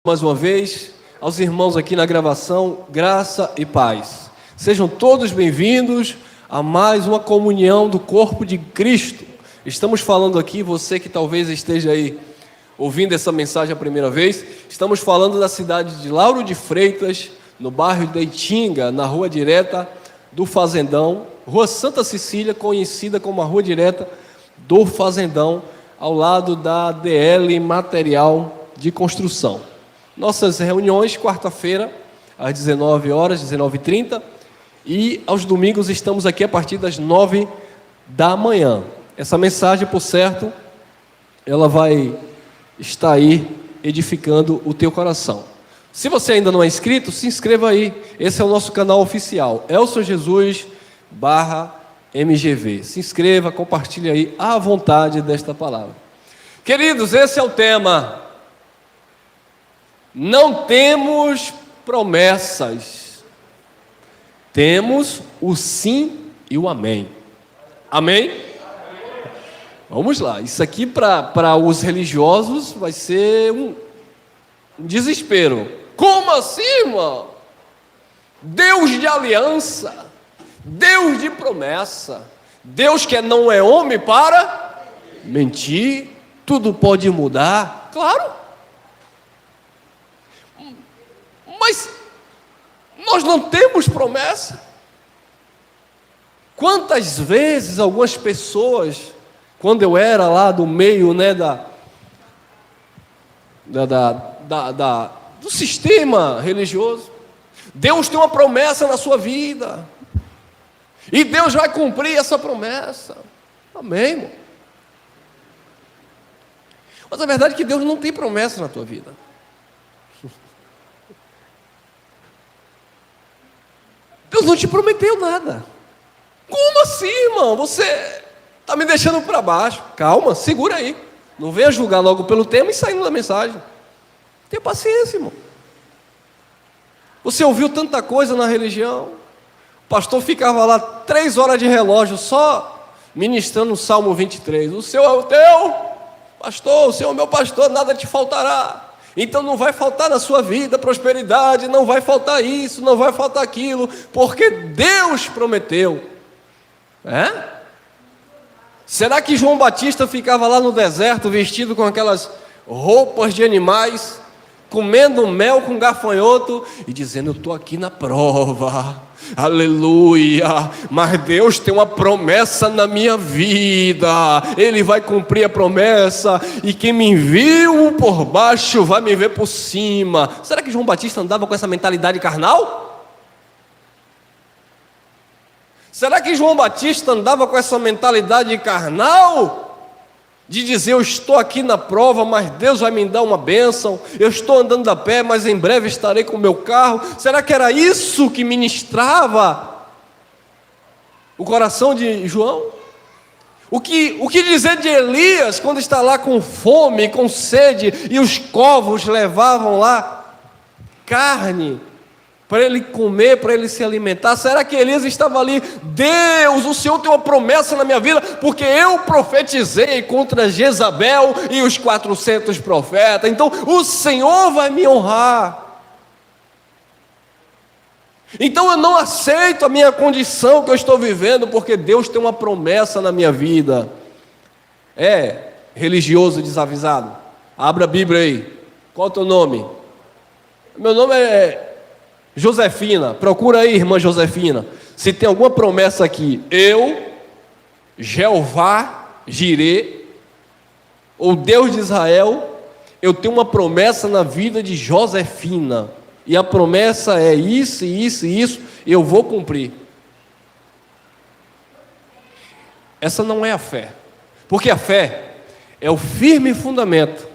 Mais uma vez, aos irmãos aqui na gravação, graça e paz. Sejam todos bem-vindos a mais uma comunhão do corpo de Cristo. Estamos falando aqui, você que talvez esteja aí ouvindo essa mensagem a primeira vez, estamos falando da cidade de Lauro de Freitas, no bairro de Itinga, na rua direta do Fazendão, Rua Santa Cecília, conhecida como a rua direta do Fazendão, ao lado da DL Material de Construção. Nossas reuniões, quarta-feira, às 19 horas, 19h30, e aos domingos estamos aqui a partir das 9 da manhã. Essa mensagem, por certo, ela vai estar aí edificando o teu coração. Se você ainda não é inscrito, se inscreva aí. Esse é o nosso canal oficial, Elson Jesus /MGV. Se inscreva, compartilhe aí à vontade desta palavra. Queridos, esse é o tema. Não temos promessas, temos o sim e o amém. Amém? Vamos lá, isso aqui para os religiosos vai ser um desespero. Como assim, irmão? Deus de aliança, Deus de promessa, Deus que não é homem para mentir, tudo pode mudar, claro. Mas nós não temos promessa. Quantas vezes algumas pessoas, quando eu era lá do meio, né, do sistema religioso, Deus tem uma promessa na sua vida, e Deus vai cumprir essa promessa. Amém, irmão? Mas a verdade é que Deus não tem promessa na tua vida. Deus não te prometeu nada. Como assim, irmão? Você está me deixando para baixo. Calma, segura aí. Não venha julgar logo pelo tema e saindo da mensagem. Tenha paciência, irmão. Você ouviu tanta coisa na religião. O pastor ficava lá 3 horas de relógio só ministrando o Salmo 23. O Senhor é o teu pastor, o Senhor é o meu pastor, nada te faltará. Então não vai faltar na sua vida prosperidade, não vai faltar isso, não vai faltar aquilo, porque Deus prometeu. Será que João Batista ficava lá no deserto vestido com aquelas roupas de animais, comendo mel com gafanhoto e dizendo: eu estou aqui na prova, aleluia, mas Deus tem uma promessa na minha vida, Ele vai cumprir a promessa, e quem me viu por baixo vai me ver por cima? Será que João Batista andava com essa mentalidade carnal? Será que João Batista andava com essa mentalidade carnal? De dizer: eu estou aqui na prova, mas Deus vai me dar uma bênção, eu estou andando a pé, mas em breve estarei com o meu carro. Será que era isso que ministrava o coração de João? O que dizer de Elias, quando está lá com fome, com sede, e os corvos levavam lá carne para ele comer, para ele se alimentar? Será que Elias estava ali: Deus, o Senhor tem uma promessa na minha vida, porque eu profetizei contra Jezabel e os 400 profetas, então o Senhor vai me honrar. Então eu não aceito a minha condição que eu estou vivendo, porque Deus tem uma promessa na minha vida. Religioso desavisado, abra a Bíblia aí. Qual é o teu nome? Meu nome é Josefina. Procura aí, irmã Josefina, se tem alguma promessa aqui. Eu, Jeová Jirê, ou Deus de Israel, eu tenho uma promessa na vida de Josefina, e a promessa é isso, isso e isso, e eu vou cumprir. Essa não é a fé, porque a fé é o firme fundamento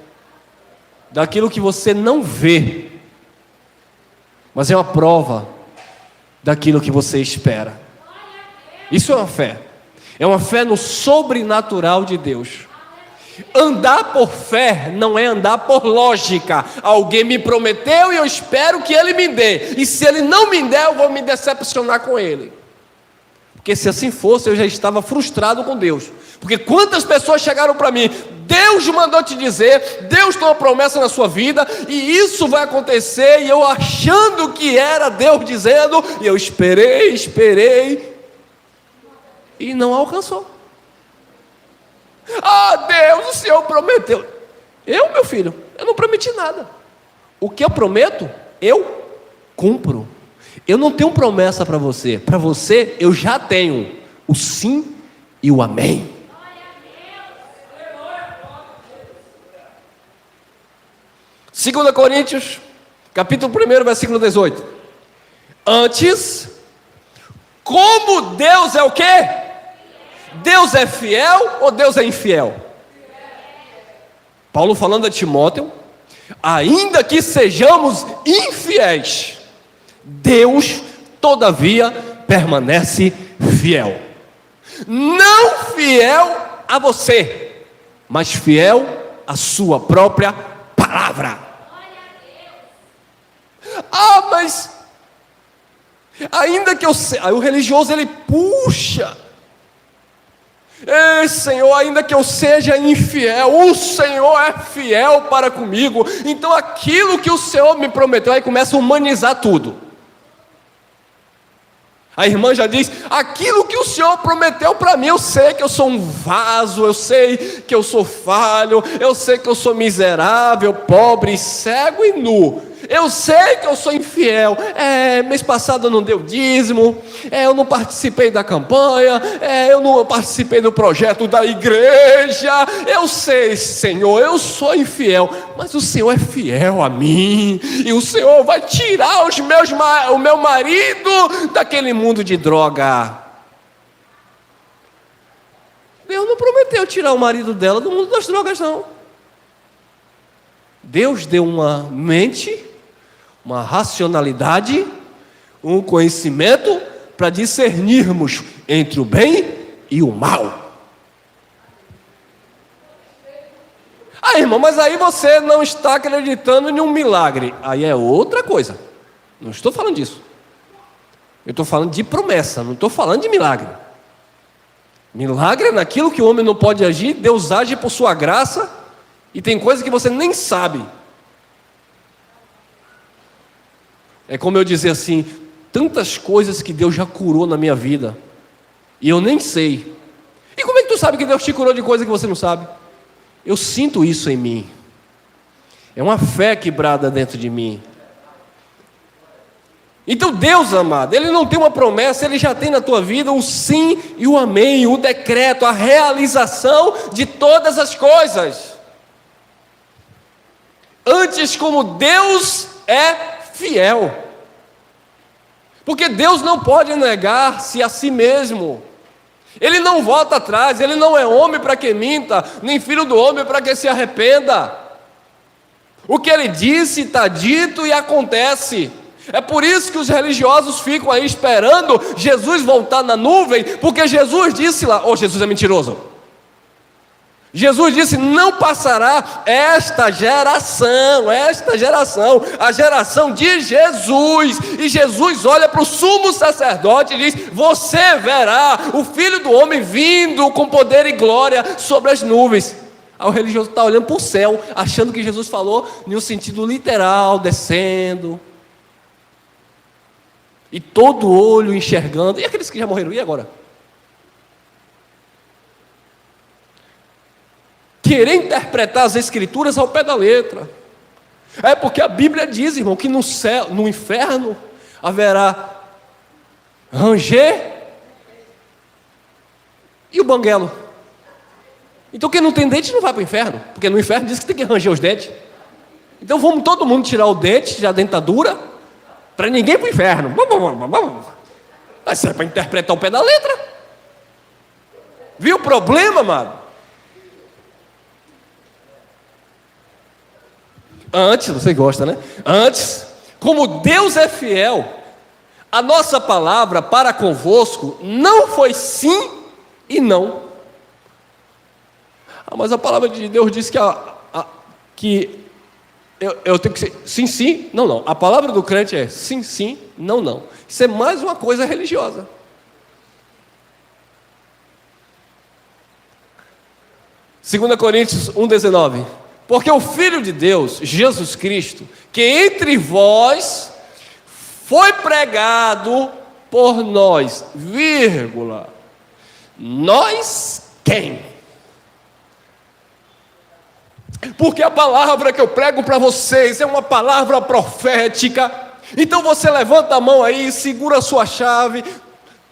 daquilo que você não vê, mas é uma prova daquilo que você espera. Isso é uma fé. É uma fé no sobrenatural de Deus. Andar por fé não é andar por lógica. Alguém me prometeu e eu espero que Ele me dê. E se Ele não me der, eu vou me decepcionar com Ele. Porque se assim fosse, eu já estava frustrado com Deus. Porque quantas pessoas chegaram para mim: Deus mandou te dizer, Deus tem uma promessa na sua vida, e isso vai acontecer, e eu achando que era Deus dizendo, e eu esperei, e não alcançou. Ah, Deus, o Senhor prometeu. Meu filho, eu não prometi nada. O que eu prometo, eu cumpro. Eu não tenho promessa para você. Para você, eu já tenho o sim e o amém. 2 Coríntios, capítulo 1, versículo 18. Antes, como Deus é o quê? Deus é fiel ou Deus é infiel? Paulo falando a Timóteo, ainda que sejamos infiéis, Deus, todavia, permanece fiel. Não fiel a você, mas fiel à sua própria palavra. Ah, mas ainda que eu seja, aí o religioso ele puxa. Ei, Senhor, ainda que eu seja infiel, o Senhor é fiel para comigo. Então aquilo que o Senhor me prometeu, aí começa a humanizar tudo. A irmã já diz, aquilo que o Senhor prometeu para mim, eu sei que eu sou um vaso, eu sei que eu sou falho, eu sei que eu sou miserável, pobre, cego e nu. Eu sei que eu sou infiel. Mês passado eu não dei o dízimo, eu não participei da campanha, eu não participei do projeto da igreja. Eu sei, Senhor, eu sou infiel, mas o Senhor é fiel a mim, e o Senhor vai tirar o meu marido daquele mundo de droga. Deus não prometeu tirar o marido dela do mundo das drogas, não. Deus deu uma mente, uma racionalidade, um conhecimento para discernirmos entre o bem e o mal. Ah, irmão, mas aí você não está acreditando em um milagre. Aí é outra coisa. Não estou falando disso. Eu estou falando de promessa, não estou falando de milagre. Milagre é naquilo que o homem não pode agir, Deus age por sua graça, e tem coisa que você nem sabe. É como eu dizer assim, tantas coisas que Deus já curou na minha vida, e eu nem sei. E como é que tu sabe que Deus te curou de coisa que você não sabe? Eu sinto isso em mim. É uma fé quebrada dentro de mim. Então Deus, amado, Ele não tem uma promessa, Ele já tem na tua vida o sim e o amém, o decreto, a realização de todas as coisas. Antes, como Deus é fiel, porque Deus não pode negar-se a si mesmo. Ele não volta atrás, Ele não é homem para que minta, nem filho do homem para que se arrependa. O que Ele disse está dito e acontece. É por isso que os religiosos ficam aí esperando Jesus voltar na nuvem, porque Jesus disse lá, Jesus é mentiroso. Jesus disse, não passará esta geração, a geração de Jesus. E Jesus olha para o sumo sacerdote e diz, você verá o Filho do Homem vindo com poder e glória sobre as nuvens. Aí o religioso está olhando para o céu, achando que Jesus falou em um sentido literal, descendo. E todo olho enxergando. E aqueles que já morreram, e agora? Querer interpretar as escrituras ao pé da letra. É porque a Bíblia diz, irmão, que no céu, no inferno haverá ranger e o banguelo. Então quem não tem dente não vai para o inferno, porque no inferno diz que tem que ranger os dentes. Então vamos todo mundo tirar o dente, tirar a dentadura, para ninguém ir para o inferno. Mas isso é para interpretar o pé da letra. Viu o problema, amado? Antes, você gosta, né? Antes, como Deus é fiel, a nossa palavra para convosco não foi sim e não. Mas a palavra de Deus diz que eu tenho que ser sim, sim, não, não. A palavra do crente é sim, sim, não, não. Isso é mais uma coisa religiosa. 2 Coríntios 1,19. Porque o Filho de Deus, Jesus Cristo, que entre vós foi pregado por nós, vírgula, nós quem? Porque a palavra que eu prego para vocês é uma palavra profética. Então você levanta a mão aí, segura a sua chave.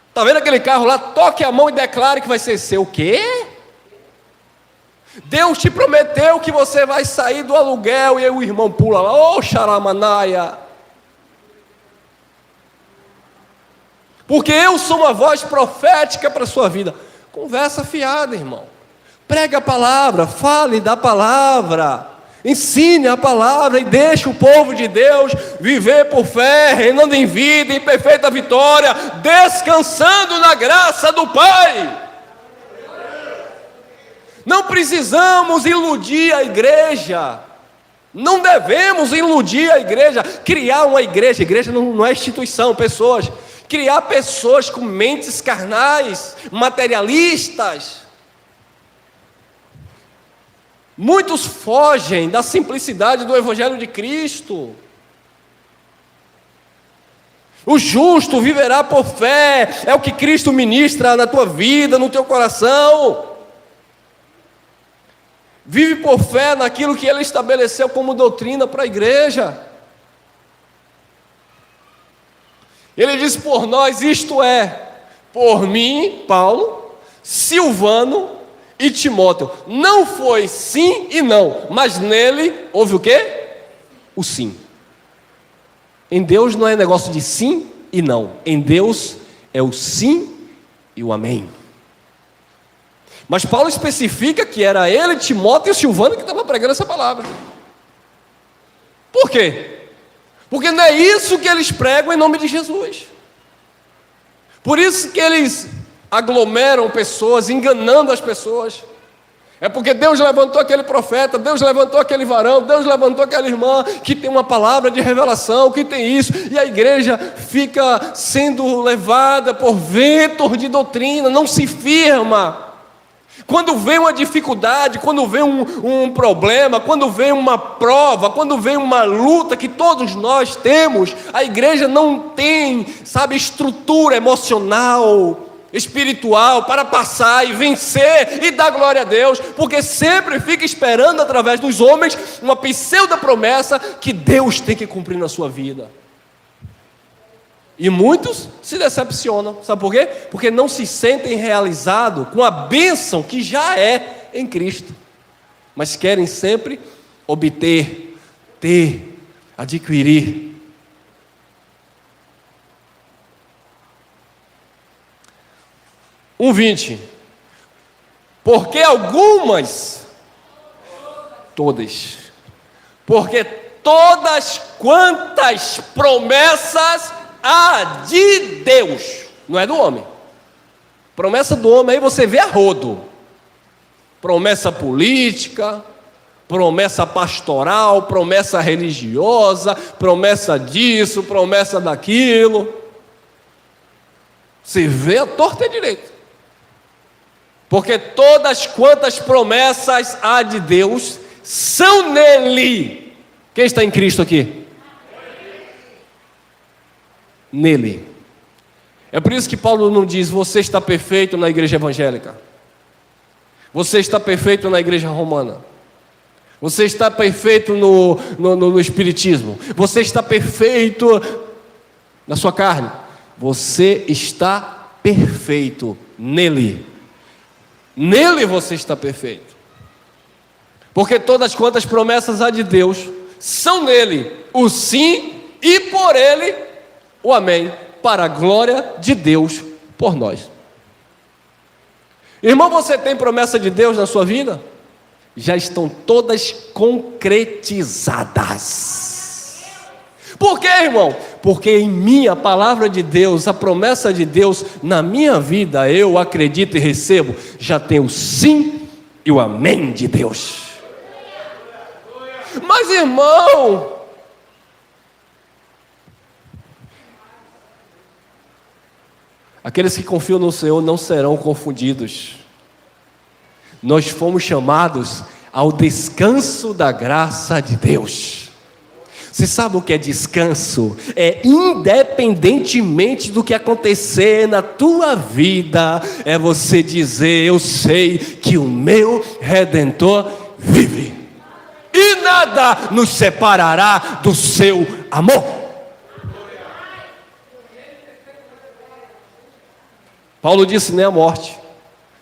Está vendo aquele carro lá? Toque a mão e declare que vai ser seu. O quê? Deus te prometeu que você vai sair do aluguel. E aí o irmão pula lá. Ô, xaramanaia. Porque eu sou uma voz profética para a sua vida. Conversa fiada, irmão. Pregue a palavra, fale da palavra, ensine a palavra e deixe o povo de Deus viver por fé, reinando em vida, em perfeita vitória, descansando na graça do Pai. Não precisamos iludir a igreja, não devemos iludir a igreja, criar uma igreja. Igreja não é instituição, pessoas, criar pessoas com mentes carnais, materialistas. Muitos fogem da simplicidade do Evangelho de Cristo. O justo viverá por fé, é o que Cristo ministra na tua vida, no teu coração. Vive por fé naquilo que Ele estabeleceu como doutrina para a igreja. Ele diz por nós, isto é, por mim, Paulo, Silvano e Timóteo. Não foi sim e não, mas nele houve o quê? O sim. Em Deus não é negócio de sim e não. Em Deus é o sim e o amém. Mas Paulo especifica que era ele, Timóteo e Silvano que estavam pregando essa palavra. Por quê? Porque não é isso que eles pregam em nome de Jesus. Por isso que eles aglomeram pessoas, enganando as pessoas. É porque Deus levantou aquele profeta, Deus levantou aquele varão, Deus levantou aquela irmã que tem uma palavra de revelação, que tem isso, e a igreja fica sendo levada por ventos de doutrina, não se firma. Quando vem uma dificuldade, quando vem um problema, quando vem uma prova, quando vem uma luta que todos nós temos, a igreja não tem, estrutura emocional, espiritual para passar e vencer e dar glória a Deus, porque sempre fica esperando através dos homens uma pseudo promessa que Deus tem que cumprir na sua vida. E muitos se decepcionam, sabe por quê? Porque não se sentem realizados com a bênção que já é em Cristo, mas querem sempre obter, ter, adquirir. Porque algumas, todas, porque todas quantas promessas há de Deus, não é do homem. Promessa do homem aí você vê a rodo. Promessa política, promessa pastoral, promessa religiosa, promessa disso, promessa daquilo. Você vê a torta e a direita. Porque todas quantas promessas há de Deus são nele. Quem está em Cristo aqui? Nele. É por isso que Paulo não diz, você está perfeito na igreja evangélica. Você está perfeito na igreja romana. Você está perfeito no espiritismo. Você está perfeito na sua carne. Você está perfeito nele. Nele você está perfeito. Porque todas quantas promessas há de Deus são nele o sim e por ele o amém, para a glória de Deus por nós. Irmão, você tem promessa de Deus na sua vida? Já estão todas concretizadas. Por quê, irmão? Porque em mim a palavra de Deus, a promessa de Deus na minha vida, eu acredito e recebo, já tem o sim e o amém de Deus. Mas, irmão, aqueles que confiam no Senhor não serão confundidos. nós fomos chamados ao descanso da graça de Deus. Você sabe o que é descanso? É independentemente do que acontecer na tua vida, é você dizer: eu sei que o meu Redentor vive, e nada nos separará do seu amor. Paulo disse: nem a morte,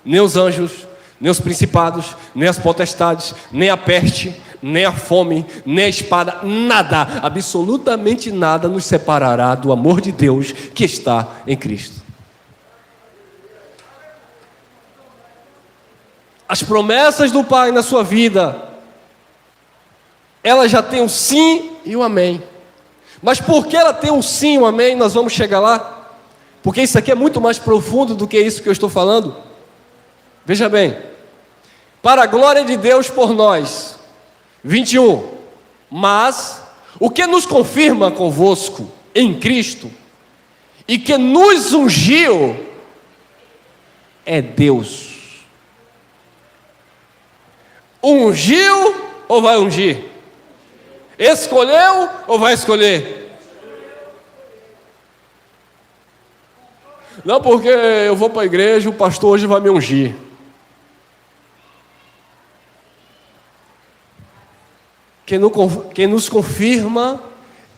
nem os anjos, nem os principados, nem as potestades, nem a peste, nem a fome, nem a espada, nada, absolutamente nada nos separará do amor de Deus que está em Cristo. As promessas do Pai na sua vida, ela já tem o sim e o amém. Mas por que ela tem um sim e um amém? Nós vamos chegar lá, porque isso aqui é muito mais profundo do que isso que eu estou falando. Veja bem, para a glória de Deus por nós. 21. Mas o que nos confirma convosco em Cristo e que nos ungiu é Deus. Ungiu ou vai ungir? Escolheu ou vai escolher? Não, porque eu vou para a igreja, o pastor hoje vai me ungir. Quem nos confirma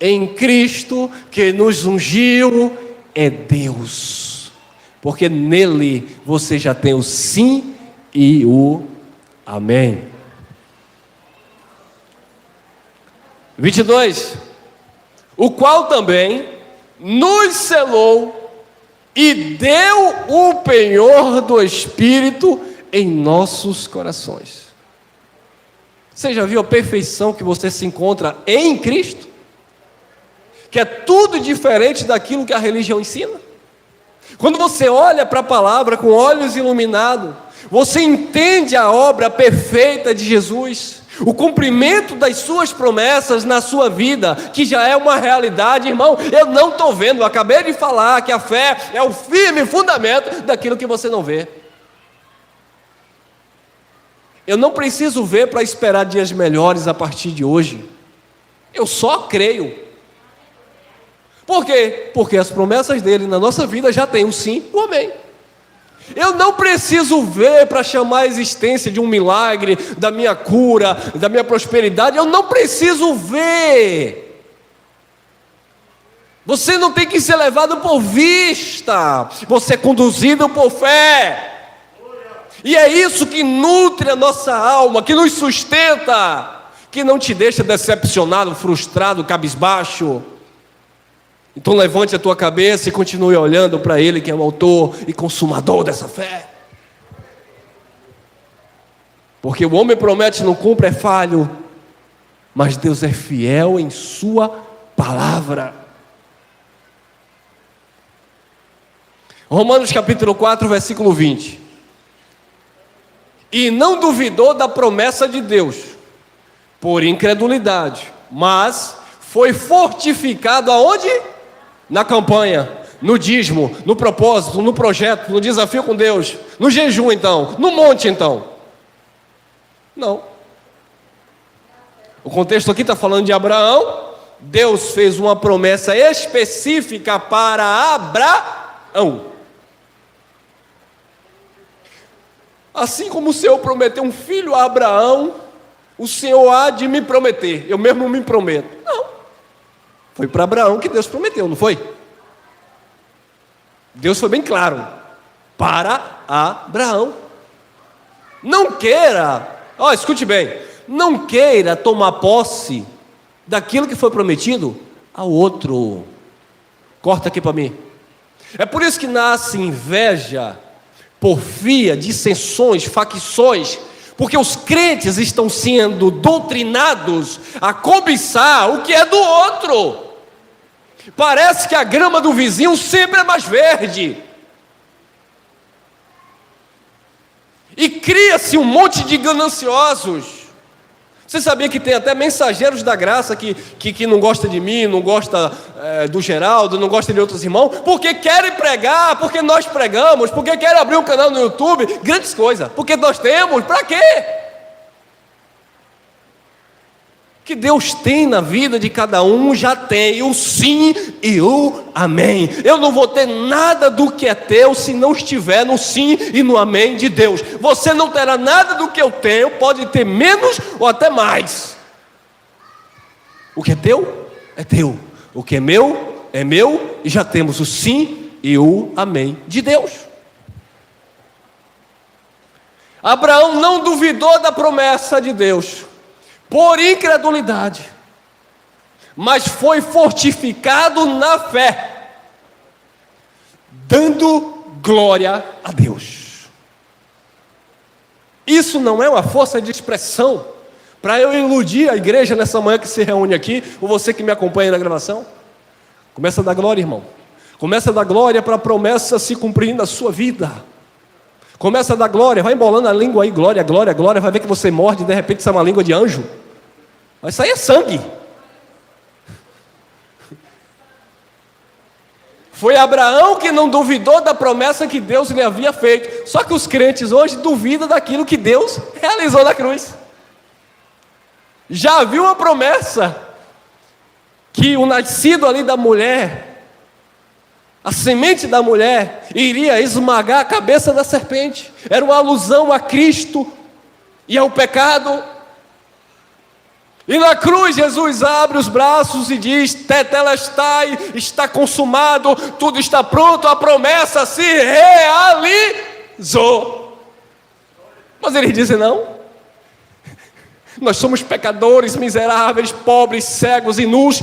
em Cristo, que nos ungiu, é Deus. Porque nele você já tem o sim e o amém. 22. O qual também nos selou e deu o penhor do Espírito em nossos corações. Você já viu a perfeição que você se encontra em Cristo? Que é tudo diferente daquilo que a religião ensina. Quando você olha para a palavra com olhos iluminados, você entende a obra perfeita de Jesus, o cumprimento das suas promessas na sua vida, que já é uma realidade. Irmão, eu não estou vendo, eu acabei de falar que a fé é o firme fundamento daquilo que você não vê. Eu não preciso ver para esperar dias melhores a partir de hoje. Eu só creio. Por quê? Porque as promessas dele na nossa vida já têm o sim e o amém. Eu não preciso ver para chamar a existência de um milagre, da minha cura, da minha prosperidade. Eu não preciso ver. Você não tem que ser levado por vista. Você é conduzido por fé. E é isso que nutre a nossa alma, que nos sustenta, que não te deixa decepcionado, frustrado, cabisbaixo. Então levante a tua cabeça e continue olhando para Ele, que é o autor e consumador dessa fé. Porque o homem promete e não cumpre, é falho, mas Deus é fiel em sua palavra. Romanos capítulo 4, versículo 20. E não duvidou da promessa de Deus, por incredulidade, mas foi fortificado aonde? Na campanha, no dízimo, no propósito, no projeto, no desafio com Deus, no jejum então, no monte então. Não. O contexto aqui está falando de Abraão. Deus fez uma promessa específica para Abraão. Assim como o Senhor prometeu um filho a Abraão, o Senhor há de me prometer. Eu mesmo me prometo. Não. Foi para Abraão que Deus prometeu, não foi? Deus foi bem claro. Para Abraão. Não queira, escute bem, não queira tomar posse daquilo que foi prometido ao outro. Corta aqui para mim. É por isso que nasce inveja, porfia, dissensões, facções, porque os crentes estão sendo doutrinados a cobiçar o que é do outro. Parece que a grama do vizinho sempre é mais verde. E cria-se um monte de gananciosos. Você sabia que tem até mensageiros da graça que não gosta de mim, não gosta do Geraldo, não gosta de outros irmãos, porque querem pregar, porque nós pregamos, porque querem abrir um canal no YouTube, grandes coisas, porque nós temos, para quê? Que Deus tem na vida de cada um, já tem o sim e o amém. Eu não vou ter nada do que é teu se não estiver no sim e no amém de Deus. Você não terá nada do que eu tenho, pode ter menos ou até mais. O que é teu, é teu. O que é meu, e já temos o sim e o amém de Deus. Abraão não duvidou da promessa de Deus por incredulidade, mas foi fortificado na fé, dando glória a Deus. Isso não é uma força de expressão para eu iludir a igreja nessa manhã que se reúne aqui, ou você que me acompanha na gravação? Começa a dar glória, irmão. Começa a dar glória para a promessa se cumprir na sua vida. Começa a dar glória, vai embolando a língua aí, glória, glória, glória, vai ver que você morde e de repente sai uma língua de anjo. Mas isso aí é sangue. Foi Abraão que não duvidou da promessa que Deus lhe havia feito. Só que os crentes hoje duvidam daquilo que Deus realizou na cruz. Já havia uma promessa que o nascido ali da mulher, a semente da mulher, iria esmagar a cabeça da serpente. Era uma alusão a Cristo e ao pecado. E na cruz Jesus abre os braços e diz: Tetelestai, está consumado, tudo está pronto, a promessa se realizou. Mas eles dizem não. Nós somos pecadores, miseráveis, pobres, cegos e nus,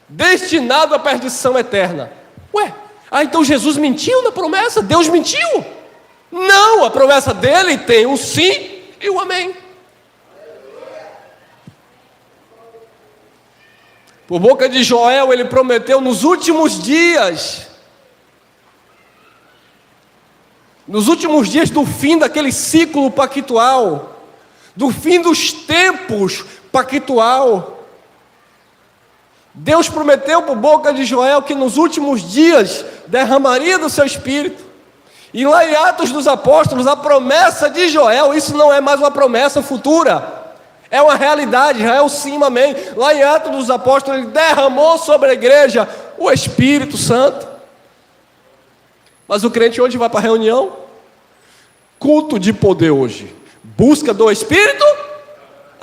destinados à perdição eterna. Ué, então Jesus mentiu na promessa? Deus mentiu? Não, a promessa dele tem um sim e um amém. Por boca de Joel, ele prometeu nos últimos dias do fim daquele ciclo pactual, do fim dos tempos pactual, Deus prometeu por boca de Joel que nos últimos dias derramaria do seu Espírito. E lá em Atos dos Apóstolos, a promessa de Joel, isso não é mais uma promessa futura, é uma realidade, já é o sim, amém. Lá em Atos dos Apóstolos, ele derramou sobre a igreja o Espírito Santo. Mas o crente hoje vai para a reunião, culto de poder hoje, busca do Espírito,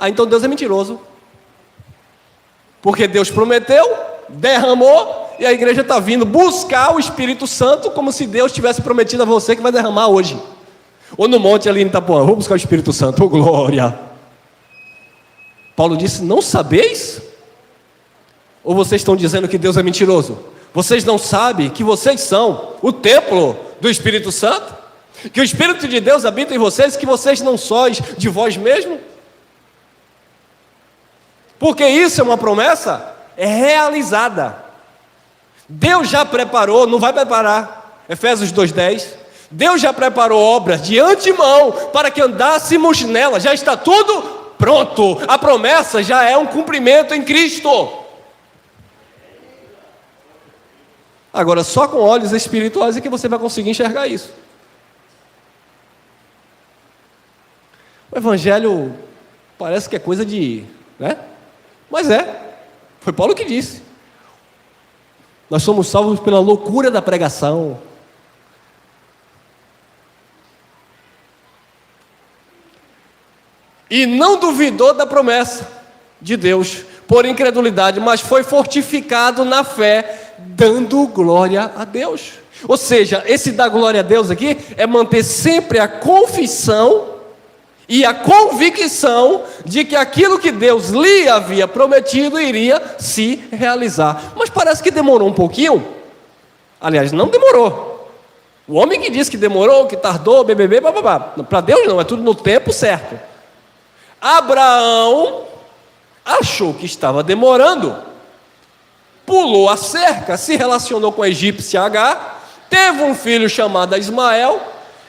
então Deus é mentiroso. Porque Deus prometeu, derramou, e a igreja está vindo buscar o Espírito Santo, como se Deus tivesse prometido a você que vai derramar hoje. Ou no monte ali em Itapuã, vou buscar o Espírito Santo, oh glória. Paulo disse: não sabeis? Ou vocês estão dizendo que Deus é mentiroso? Vocês não sabem que vocês são o templo do Espírito Santo? Que o Espírito de Deus habita em vocês, que vocês não sois de vós mesmos? Porque isso é uma promessa realizada. Deus já preparou, não vai preparar, Efésios 2:10. Deus já preparou obras de antemão para que andássemos nela, já está tudo pronto, a promessa já é um cumprimento em Cristo. Agora, só com olhos espirituais é que você vai conseguir enxergar isso. O Evangelho parece que é coisa de, né? Mas foi Paulo que disse. Nós somos salvos pela loucura da pregação. E não duvidou da promessa de Deus por incredulidade, mas foi fortificado na fé, dando glória a Deus. Ou seja, esse dar glória a Deus aqui é manter sempre a confissão e a convicção de que aquilo que Deus lhe havia prometido iria se realizar. Mas parece que demorou um pouquinho. Aliás, não demorou. O homem que disse que demorou, que tardou, BBB, bababá. Para Deus não, é tudo no tempo certo. Abraão achou que estava demorando, pulou a cerca, se relacionou com a egípcia Agar, teve um filho chamado Ismael,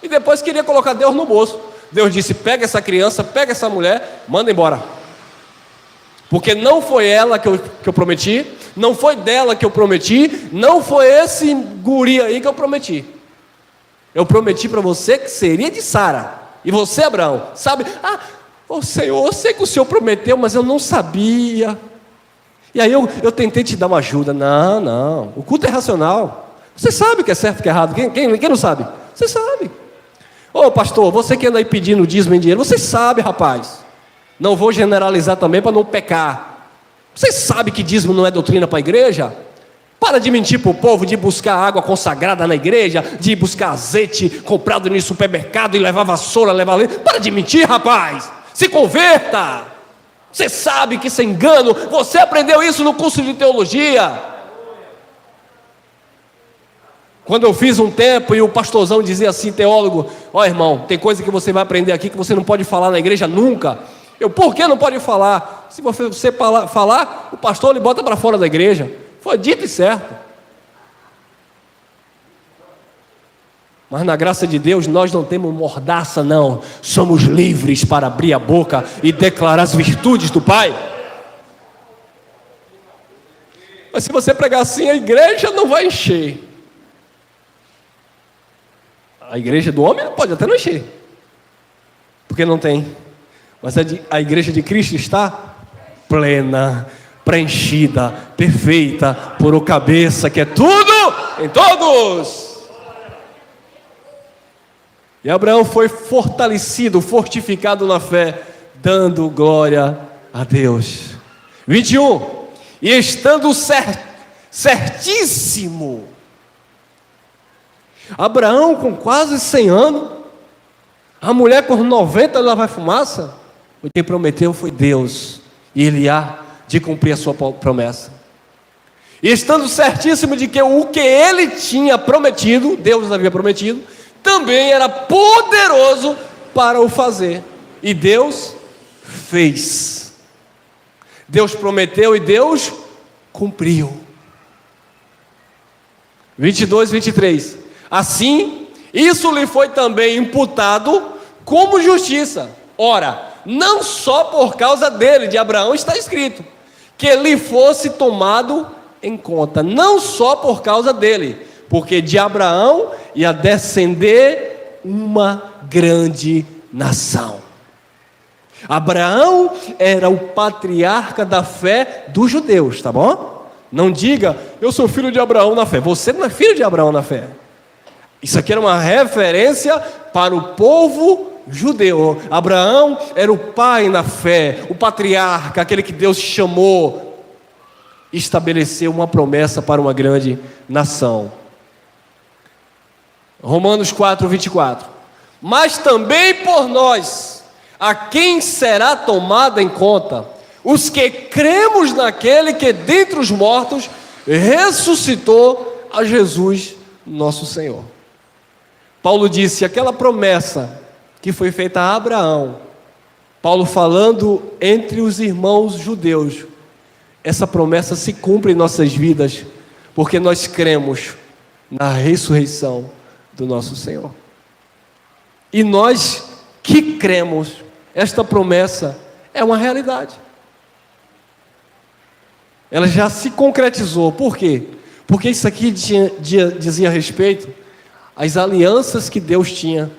e depois queria colocar Deus no bolso. Deus disse: pega essa criança, pega essa mulher, manda embora. Porque não foi ela que eu prometi, não foi dela que eu prometi, não foi esse guri aí que eu prometi. Eu prometi para você que seria de Sara. E você, Abraão, sabe? Senhor, eu sei que o Senhor prometeu, mas eu não sabia. E aí eu tentei te dar uma ajuda. Não, o culto é racional. Você sabe o que é certo e o que é errado. Quem não sabe? Você sabe. Ô pastor, você que anda aí pedindo dízimo em dinheiro, você sabe, rapaz. Não vou generalizar também para não pecar. Você sabe que dízimo não é doutrina para a igreja? Para de mentir para o povo, de buscar água consagrada na igreja, de buscar azeite comprado no supermercado e levar vassoura, levar leite. Para de mentir, rapaz. Se converta. Você sabe que isso é engano. Você aprendeu isso no curso de teologia. Quando eu fiz um tempo e o pastorzão dizia assim, teólogo: ó irmão, tem coisa que você vai aprender aqui que você não pode falar na igreja nunca. Por que não pode falar? Se você falar, o pastor lhe bota para fora da igreja. Foi dito e certo. Mas na graça de Deus nós não temos mordaça, não. Somos livres para abrir a boca e declarar as virtudes do Pai. Mas se você pregar assim, a igreja não vai encher. A igreja do homem pode até não encher, porque não tem. Mas a igreja de Cristo está plena, preenchida, perfeita, por o cabeça que é tudo em todos. E Abraão foi fortalecido, fortificado na fé, dando glória a Deus. 21. E estando certíssimo, Abraão com quase 100 anos, a mulher com 90 lá vai fumaça. Quem prometeu foi Deus, e Ele há de cumprir a sua promessa. E estando certíssimo de que o que Ele tinha prometido, Deus havia prometido, também era poderoso para o fazer. E Deus fez. Deus prometeu e Deus cumpriu. 22, 23. Assim, isso lhe foi também imputado como justiça. Ora, não só por causa dele, de Abraão, está escrito que lhe fosse tomado em conta. Não só por causa dele, porque de Abraão ia descender uma grande nação. Abraão era o patriarca da fé dos judeus, tá bom? Não diga: eu sou filho de Abraão na fé. Você não é filho de Abraão na fé. Isso aqui era uma referência para o povo judeu. Abraão era o pai na fé, o patriarca, aquele que Deus chamou, estabeleceu uma promessa para uma grande nação. Romanos 4, 24. Mas também por nós, a quem será tomada em conta, os que cremos naquele que dentre os mortos ressuscitou a Jesus nosso Senhor. Paulo disse: aquela promessa que foi feita a Abraão, Paulo falando entre os irmãos judeus, essa promessa se cumpre em nossas vidas, porque nós cremos na ressurreição do nosso Senhor. E nós que cremos, esta promessa é uma realidade. Ela já se concretizou. Por quê? Porque isso aqui dizia respeito às alianças que Deus tinha,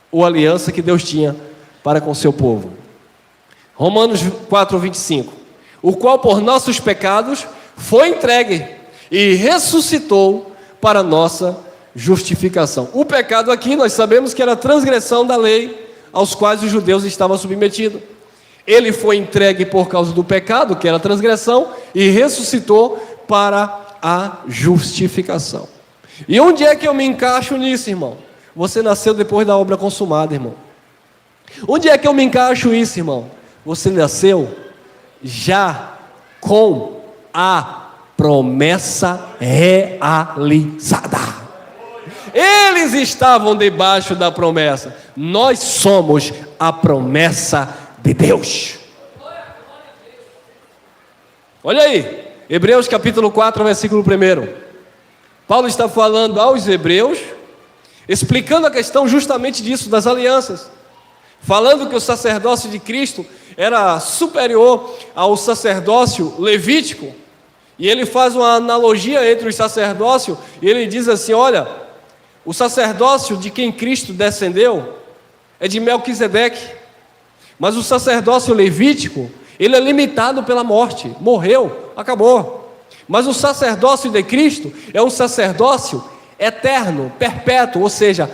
ou aliança que Deus tinha para com seu povo. Romanos 4, 25. O qual por nossos pecados foi entregue e ressuscitou para nossa justificação. O pecado aqui nós sabemos que era a transgressão da lei aos quais os judeus estavam submetidos. Ele foi entregue por causa do pecado, que era a transgressão, e ressuscitou para a justificação. E onde é que eu me encaixo nisso, irmão? Você nasceu depois da obra consumada, irmão. Onde é que eu me encaixo isso, irmão? Você nasceu já com a promessa realizada. Eles estavam debaixo da promessa. Nós somos a promessa de Deus. Olha aí, Hebreus capítulo 4, versículo 1. Paulo está falando aos hebreus, explicando a questão justamente disso, das alianças. falando que o sacerdócio de Cristo era superior ao sacerdócio levítico. E ele faz uma analogia entre o sacerdócio, e ele diz assim: olha, o sacerdócio de quem Cristo descendeu é de Melquisedeque, mas o sacerdócio levítico, ele é limitado pela morte, morreu, acabou. Mas o sacerdócio de Cristo é um sacerdócio eterno, perpétuo, ou seja,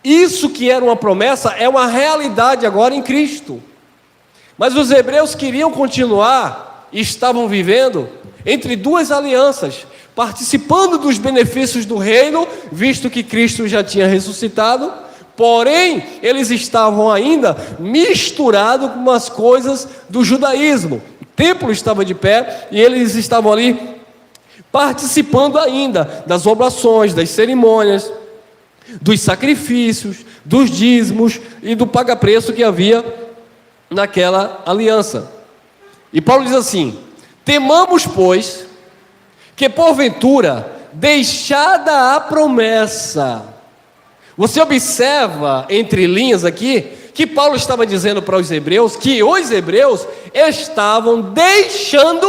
isso que era uma promessa é uma realidade agora em Cristo. Mas os hebreus queriam continuar e estavam vivendo entre duas alianças, participando dos benefícios do reino, visto que Cristo já tinha ressuscitado, porém eles estavam ainda misturados com as coisas do judaísmo. O templo estava de pé e eles estavam ali participando ainda das oblações, das cerimônias, dos sacrifícios, dos dízimos e do paga-preço que havia naquela aliança. E Paulo diz assim: temamos, pois, que porventura, deixada a promessa. Você observa entre linhas aqui que Paulo estava dizendo para os hebreus que os hebreus estavam deixando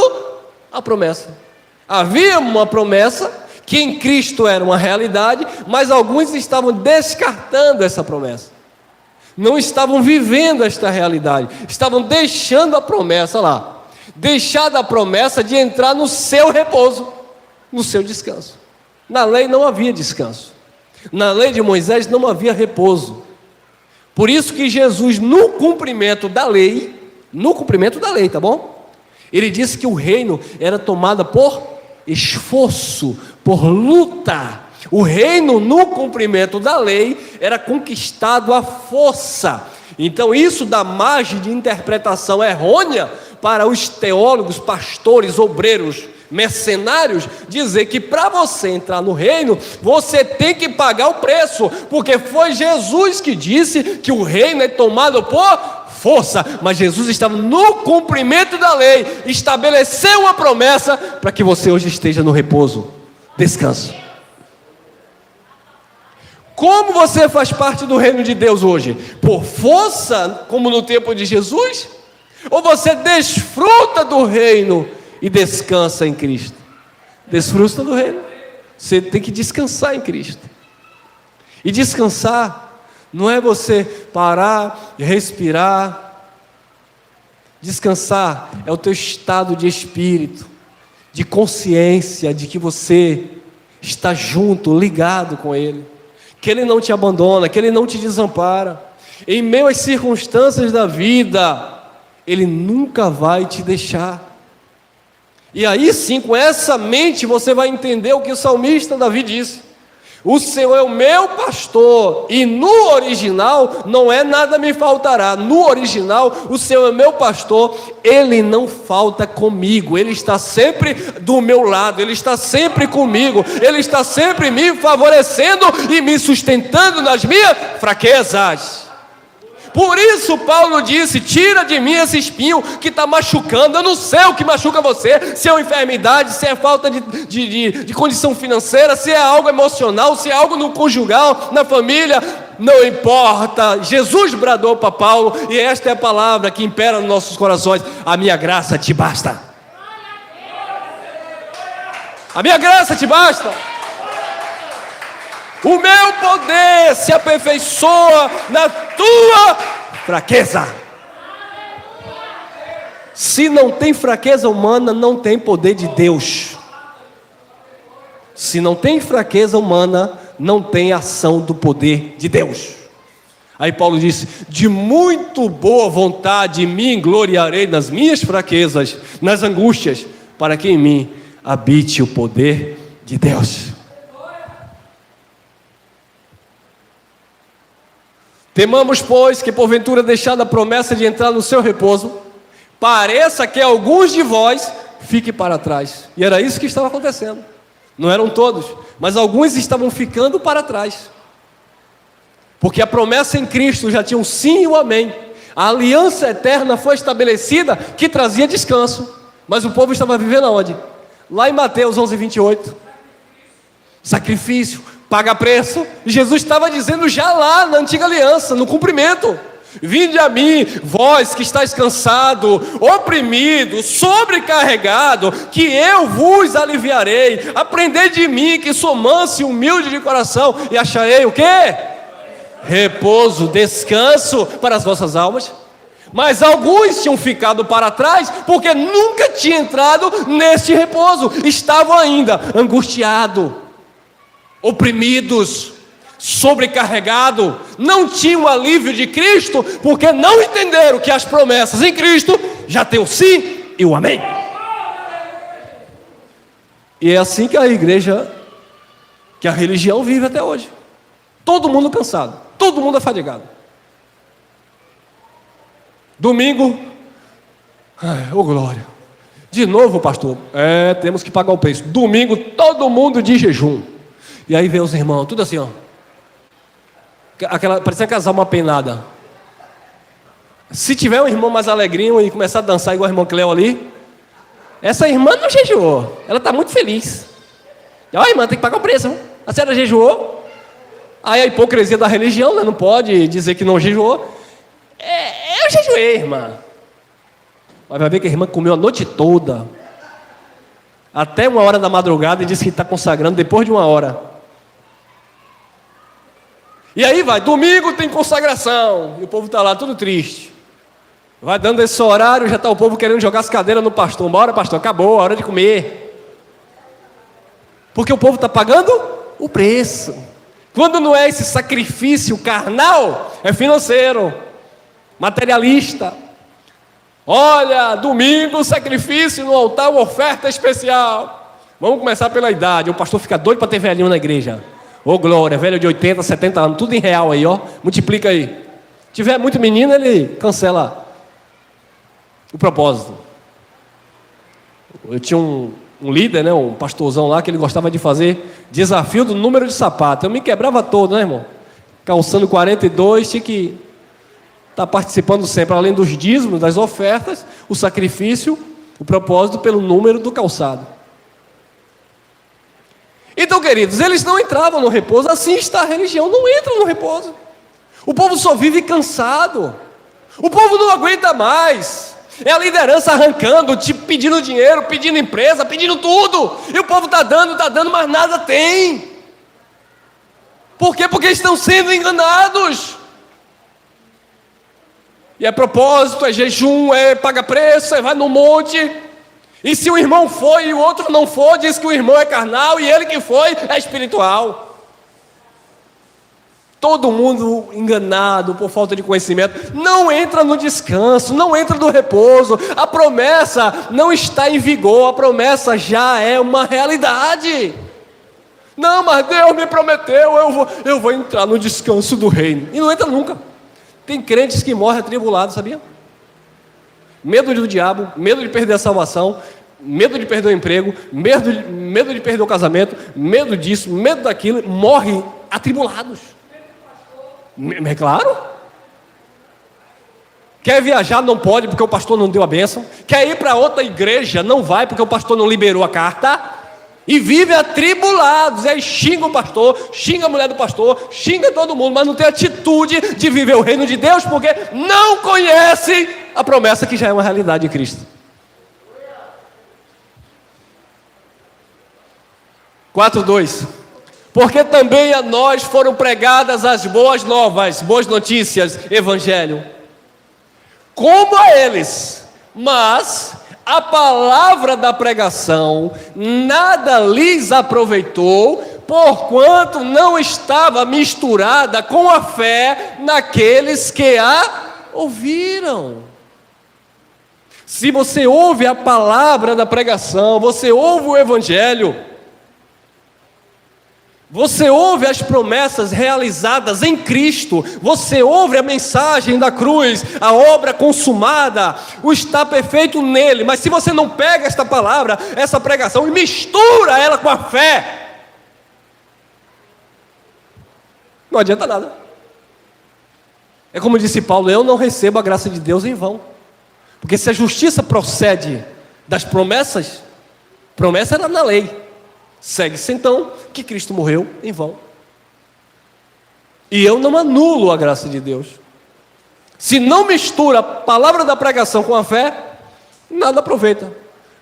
a promessa. Havia uma promessa que em Cristo era uma realidade, mas alguns estavam descartando essa promessa. Não estavam vivendo esta realidade, estavam deixando a promessa lá, deixando a promessa de entrar no seu repouso, no seu descanso. Na lei não havia descanso, na lei de Moisés não havia repouso. Por isso que Jesus, no cumprimento da lei, tá bom? Ele disse que o reino era tomado por esforço, por luta. O reino, no cumprimento da lei, era conquistado à força. Então isso dá margem de interpretação errônea para os teólogos, pastores, obreiros, mercenários, dizer que para você entrar no reino, você tem que pagar o preço, porque foi Jesus que disse que o reino é tomado por força. Mas Jesus estava no cumprimento da lei, estabeleceu uma promessa para que você hoje esteja no repouso, descanso. Como você faz parte do reino de Deus hoje? Por força, como no tempo de Jesus? Ou você desfruta do reino e descansa em Cristo? Desfruta do reino. Você tem que descansar em Cristo. E descansar não é você parar e respirar. Descansar é o teu estado de espírito, de consciência de que você está junto, ligado com Ele, que Ele não te abandona, que Ele não te desampara. Em meio às circunstâncias da vida, Ele nunca vai te deixar. E aí sim, com essa mente, você vai entender o que o salmista Davi disse: o Senhor é o meu pastor, e no original não é nada me faltará. No original, o Senhor é meu pastor, Ele não falta comigo, Ele está sempre do meu lado, Ele está sempre comigo, Ele está sempre me favorecendo e me sustentando nas minhas fraquezas. Por isso Paulo disse: tira de mim esse espinho que está machucando. Eu não sei o que machuca você, se é uma enfermidade, se é falta de condição financeira, se é algo emocional, se é algo no conjugal, na família, não importa. Jesus bradou para Paulo, e esta é a palavra que impera nos nossos corações: a minha graça te basta. A minha graça te basta. O meu poder se aperfeiçoa na tua fraqueza. Se não tem fraqueza humana, não tem poder de Deus. Se não tem fraqueza humana, não tem ação do poder de Deus. Aí Paulo disse: de muito boa vontade me gloriarei nas minhas fraquezas, nas angústias, para que em mim habite o poder de Deus. Temamos, pois, que porventura, deixada a promessa de entrar no seu repouso, pareça que alguns de vós fiquem para trás. E era isso que estava acontecendo. Não eram todos, mas alguns estavam ficando para trás. Porque a promessa em Cristo já tinha um sim e um amém. A aliança eterna foi estabelecida, que trazia descanso. Mas o povo estava vivendo aonde? Lá em Mateus 11:28. Sacrifício, paga preço. E Jesus estava dizendo já lá na antiga aliança, no cumprimento: Vinde a mim, vós que estáis cansado, oprimido, sobrecarregado, que eu vos aliviarei. Aprendei de mim, que sou manso e humilde de coração, e acharei o quê? Repouso, descanso para as vossas almas. Mas alguns tinham ficado para trás, porque nunca tinham entrado neste repouso. Estavam ainda angustiados, oprimidos, sobrecarregados. Não tinham o alívio de Cristo, porque não entenderam que as promessas em Cristo já têm o sim e o amém. E é assim que a igreja, que a religião vive até hoje. Todo mundo cansado, todo mundo afadigado. Domingo, ô glória, de novo pastor, temos que pagar o preço. Domingo todo mundo de jejum. E aí vem os irmãos, tudo assim, ó, parecia casar uma penada. Se tiver um irmão mais alegrinho e começar a dançar igual a irmã Cleo ali, essa irmã não jejuou, ela está muito feliz. E, ó, irmã, tem que pagar o preço, hein? A senhora jejuou? Aí a hipocrisia da religião, né? Não pode dizer que não jejuou. Eu jejuei, irmã. Mas vai ver que a irmã comeu a noite toda, até 1h da madrugada, e disse que está consagrando depois de 1h. E aí vai, domingo tem consagração, e o povo está lá tudo triste. Vai dando esse horário, já está o povo querendo jogar as cadeiras no pastor. Bora, pastor, acabou, a hora de comer. Porque o povo está pagando o preço. Quando não é esse sacrifício carnal, é financeiro, materialista. Olha, domingo, sacrifício no altar, uma oferta especial. Vamos começar pela idade. O pastor fica doido para ter velhinho na igreja. Ô glória, velho de 80, 70 anos, tudo em real aí, ó. Multiplica aí. Se tiver muito menino, ele cancela o propósito. Eu tinha um líder, né, um pastorzão lá, que ele gostava de fazer desafio do número de sapato. Eu me quebrava todo, né, irmão? Calçando 42, tinha que estar participando sempre, além dos dízimos, das ofertas, o sacrifício, o propósito pelo número do calçado. Então, queridos, eles não entravam no repouso. Assim está a religião, não entra no repouso. O povo só vive cansado, o povo não aguenta mais. É a liderança arrancando, tipo, pedindo dinheiro, pedindo empresa, pedindo tudo, e o povo está dando, mas nada tem. Por quê? Porque estão sendo enganados. E é propósito, é jejum, é paga preço, é vai no monte. E se o irmão foi e o outro não for, diz que o irmão é carnal e ele que foi é espiritual. Todo mundo enganado por falta de conhecimento. Não entra no descanso, não entra no repouso. A promessa não está em vigor, a promessa já é uma realidade. Não, mas Deus me prometeu, eu vou entrar no descanso do reino. E não entra nunca. Tem crentes que morrem atribulados, sabia? Medo do diabo, medo de perder a salvação, medo de perder o emprego, medo de perder o casamento, medo disso, medo daquilo, morrem atribulados. É claro. Quer viajar, não pode porque o pastor não deu a bênção. Quer ir para outra igreja, não vai porque o pastor não liberou a carta. E vive atribulados, aí xinga o pastor, xinga a mulher do pastor, xinga todo mundo, mas não tem atitude de viver o reino de Deus, porque não conhece a promessa que já é uma realidade em Cristo. 4:2. Porque também a nós foram pregadas as boas novas, boas notícias, evangelho, como a eles, mas a palavra da pregação nada lhes aproveitou, porquanto não estava misturada com a fé naqueles que a ouviram. Se você ouve a palavra da pregação, você ouve o evangelho, você ouve as promessas realizadas em Cristo, você ouve a mensagem da cruz, a obra consumada, o está perfeito nele. Mas se você não pega esta palavra, essa pregação, e mistura ela com a fé, não adianta nada. É como disse Paulo: eu não recebo a graça de Deus em vão. Porque se a justiça procede das promessas, promessa era na lei. Segue-se então que Cristo morreu em vão. E eu não anulo a graça de Deus. Se não mistura a palavra da pregação com a fé, nada aproveita.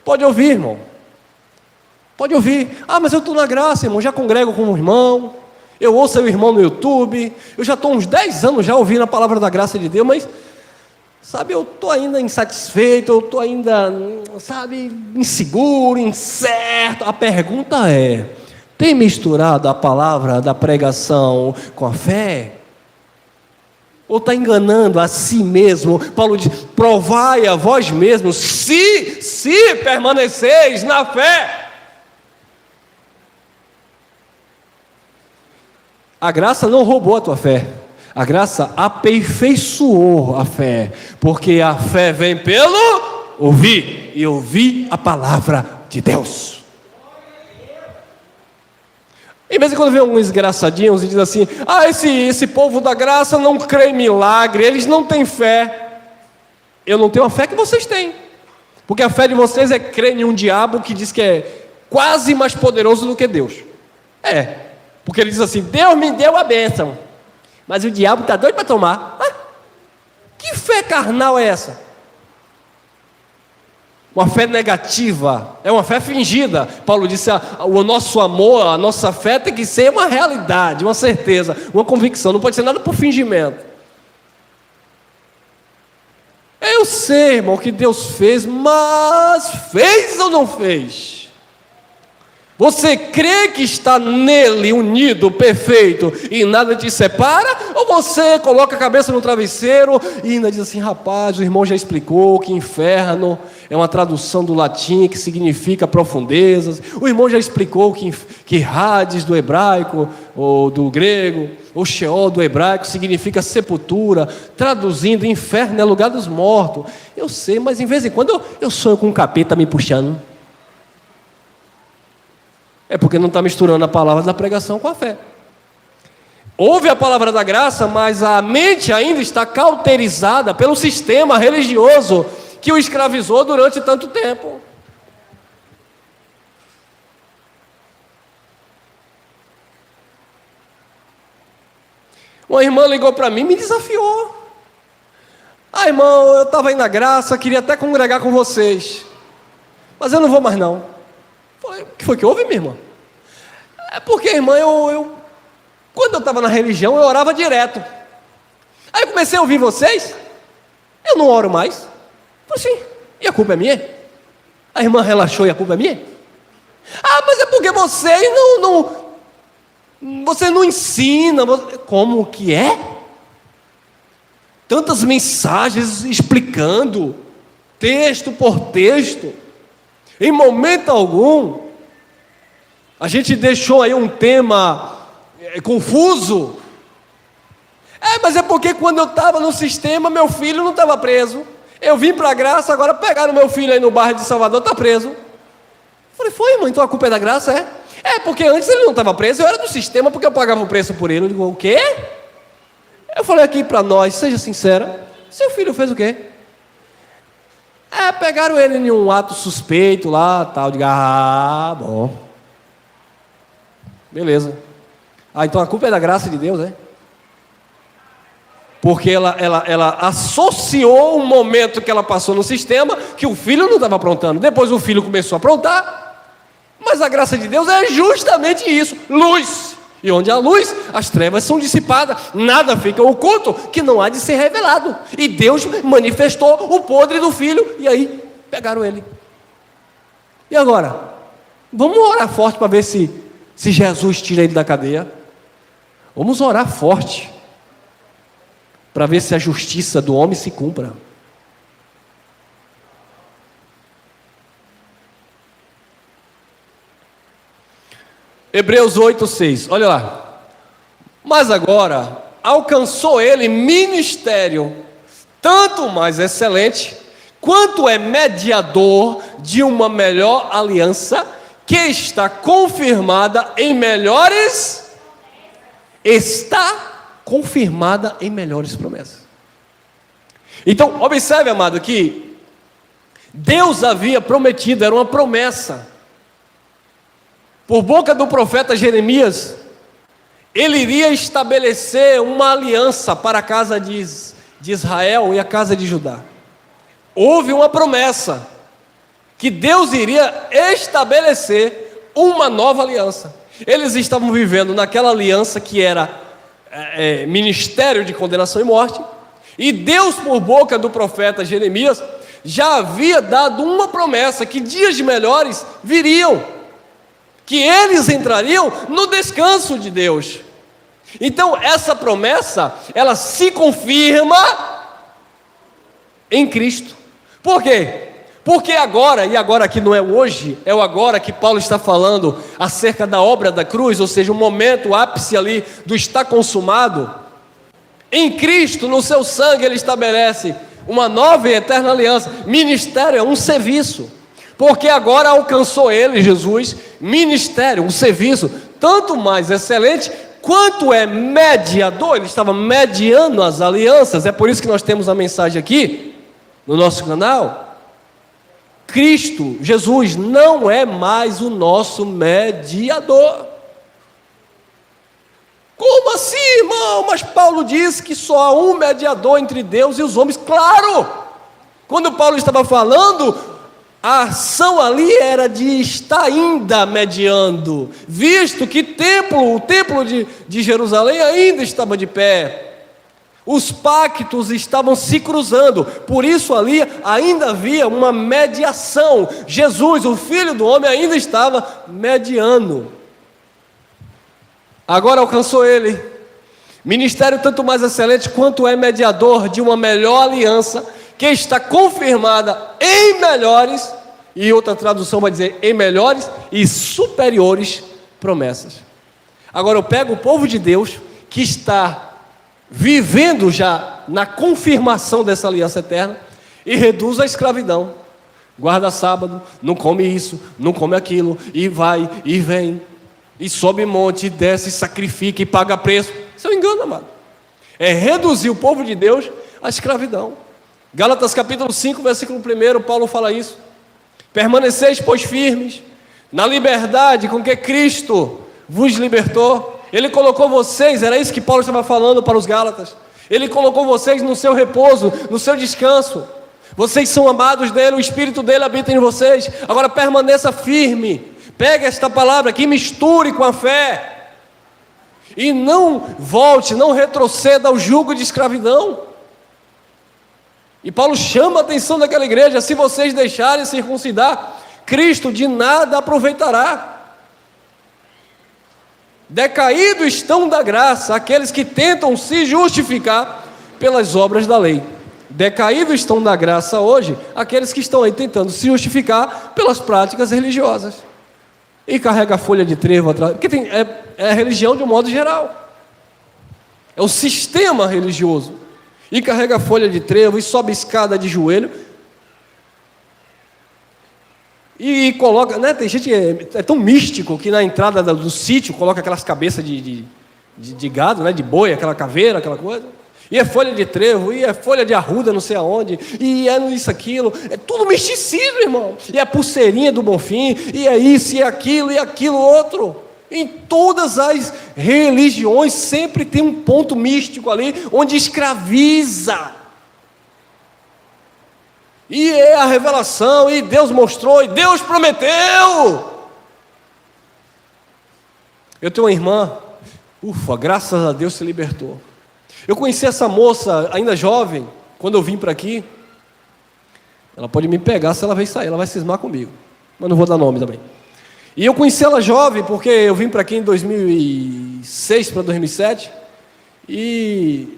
Pode ouvir, irmão. Pode ouvir. Ah, mas eu estou na graça, irmão, já congrego com um irmão, eu ouço o irmão no YouTube, eu já estou uns 10 anos já ouvindo a palavra da graça de Deus, mas, sabe, eu estou ainda insatisfeito, eu estou ainda, sabe, inseguro, incerto. A pergunta é: tem misturado a palavra da pregação com a fé? Ou está enganando a si mesmo? Paulo diz: provai a vós mesmos, se permaneceis na fé. A graça não roubou a tua fé, a graça aperfeiçoou a fé, porque a fé vem pelo ouvir, e ouvir a palavra de Deus. Em vez de quando vem alguns engraçadinhos e diz assim: ah, esse povo da graça não crê em milagre, eles não têm fé. Eu não tenho a fé que vocês têm, porque a fé de vocês é crer em um diabo que diz que é quase mais poderoso do que Deus. Porque ele diz assim: Deus me deu a bênção, mas o diabo está doido para tomar. Que fé carnal é essa? Uma fé negativa, é uma fé fingida. Paulo disse: o nosso amor, a nossa fé tem que ser uma realidade, uma certeza, uma convicção, não pode ser nada por fingimento. Eu sei, irmão, que Deus fez, mas fez ou não fez? Você crê que está nele unido, perfeito, e nada te separa? Ou você coloca a cabeça no travesseiro e ainda diz assim: rapaz, o irmão já explicou que inferno é uma tradução do latim que significa profundezas. O irmão já explicou que Hades do hebraico, ou do grego, ou Sheol do hebraico significa sepultura, traduzindo, inferno é lugar dos mortos. Eu sei, mas em vez em quando eu sonho com um capeta me puxando. É porque não está misturando a palavra da pregação com a fé. Ouve a palavra da graça, mas a mente ainda está cauterizada pelo sistema religioso que o escravizou durante tanto tempo. Uma irmã ligou para mim e me desafiou. Ah, irmão, eu estava aí na graça, queria até congregar com vocês, mas eu não vou mais não. Falei: o que foi que houve, minha irmã? É porque, irmã, quando eu estava na religião, eu orava direto. Aí eu comecei a ouvir vocês, eu não oro mais. Falei assim: e a culpa é minha? A irmã relaxou e a culpa é minha? Ah, mas é porque vocês você não ensina. Como que é? Tantas mensagens explicando, texto por texto. Em momento algum, a gente deixou aí um tema confuso. Mas é porque quando eu estava no sistema, meu filho não estava preso. Eu vim para a graça, agora pegaram meu filho aí no bairro de Salvador, está preso. Eu falei: foi, irmão, então a culpa é da graça, porque antes ele não estava preso, eu era do sistema porque eu pagava o preço por ele. Eu digo: o quê? Eu falei aqui para nós, seja sincera, seu filho fez o quê? Pegaram ele em um ato suspeito lá, tal, de bom. Beleza. Então a culpa é da graça de Deus, Porque ela associou o momento que ela passou no sistema, que o filho não estava aprontando. Depois o filho começou a aprontar, mas a graça de Deus é justamente isso: luz. E onde há luz, as trevas são dissipadas, nada fica oculto que não há de ser revelado. E Deus manifestou o podre do filho, e aí pegaram ele. E agora? Vamos orar forte para ver se Jesus tira ele da cadeia. Vamos orar forte para ver se a justiça do homem se cumpra. Hebreus 8:6, olha lá. Mas agora alcançou ele ministério tanto mais excelente, quanto é mediador de uma melhor aliança, que está confirmada em melhores promessas. Então, observe, amado, que Deus havia prometido, era uma promessa, por boca do profeta Jeremias, ele iria estabelecer uma aliança para a casa de de Israel e a casa de Judá. Houve uma promessa que Deus iria estabelecer uma nova aliança. Eles estavam vivendo naquela aliança que era ministério de condenação e morte, e Deus, por boca do profeta Jeremias, já havia dado uma promessa que dias melhores viriam, que eles entrariam no descanso de Deus. Então essa promessa, ela se confirma em Cristo. Por quê? Porque agora, e agora aqui não é hoje, é o agora que Paulo está falando acerca da obra da cruz, ou seja, o momento, o ápice ali do está consumado. Em Cristo, no seu sangue, ele estabelece uma nova e eterna aliança. Ministério é um serviço, porque agora alcançou ele, Jesus, ministério, um serviço, tanto mais excelente, quanto é mediador. Ele estava mediando as alianças. É por isso que nós temos a mensagem aqui, no nosso canal. Cristo, Jesus, não é mais o nosso mediador. Como assim, irmão? Mas Paulo diz que só há um mediador entre Deus e os homens. Claro! Quando Paulo estava falando, a ação ali era de estar ainda mediando, visto que o templo de Jerusalém ainda estava de pé. Os pactos estavam se cruzando, por isso ali ainda havia uma mediação. Jesus, o Filho do Homem, ainda estava mediando. Agora alcançou ele, ministério tanto mais excelente quanto é mediador de uma melhor aliança, que está confirmada em melhores, e outra tradução vai dizer em melhores e superiores promessas. Agora eu pego o povo de Deus que está vivendo já na confirmação dessa aliança eterna e reduz a escravidão. Guarda sábado, não come isso, não come aquilo, e vai e vem, e sobe monte, e desce, e sacrifica e paga preço. Isso é um engano, amado. É reduzir o povo de Deus à escravidão. Gálatas capítulo 5, versículo 1, Paulo fala isso. Permaneceis, pois, firmes na liberdade com que Cristo vos libertou. Ele colocou vocês, era isso que Paulo estava falando para os Gálatas. Ele colocou vocês no seu repouso, no seu descanso. Vocês são amados dele, o Espírito dele habita em vocês. Agora permaneça firme. Pegue esta palavra aqui, misture com a fé. E não volte, não retroceda ao jugo de escravidão. E Paulo chama a atenção daquela igreja: se vocês deixarem circuncidar, Cristo de nada aproveitará. Decaídos estão da graça aqueles que tentam se justificar pelas obras da lei. Decaídos estão da graça hoje aqueles que estão aí tentando se justificar pelas práticas religiosas. E carrega a folha de trevo atrás, porque é a religião de um modo geral. É o sistema religioso. E carrega a folha de trevo e sobe escada de joelho. E coloca, né, tem gente é tão místico que na entrada do sítio coloca aquelas cabeças de gado, né, de boi, aquela caveira, aquela coisa. E é folha de trevo, e é folha de arruda, não sei aonde, e é isso, aquilo. É tudo misticismo, irmão. E é a pulseirinha do Bonfim, e é isso, e é aquilo, e aquilo outro. Em todas as religiões sempre tem um ponto místico ali, onde escraviza. E é a revelação, e Deus mostrou, e Deus prometeu. Eu tenho uma irmã, graças a Deus se libertou. Eu conheci essa moça ainda jovem, quando eu vim para aqui. Ela pode me pegar se ela vai sair, ela vai cismar comigo, mas não vou dar nome também. E eu conheci ela jovem, porque eu vim para aqui em 2006 para 2007, e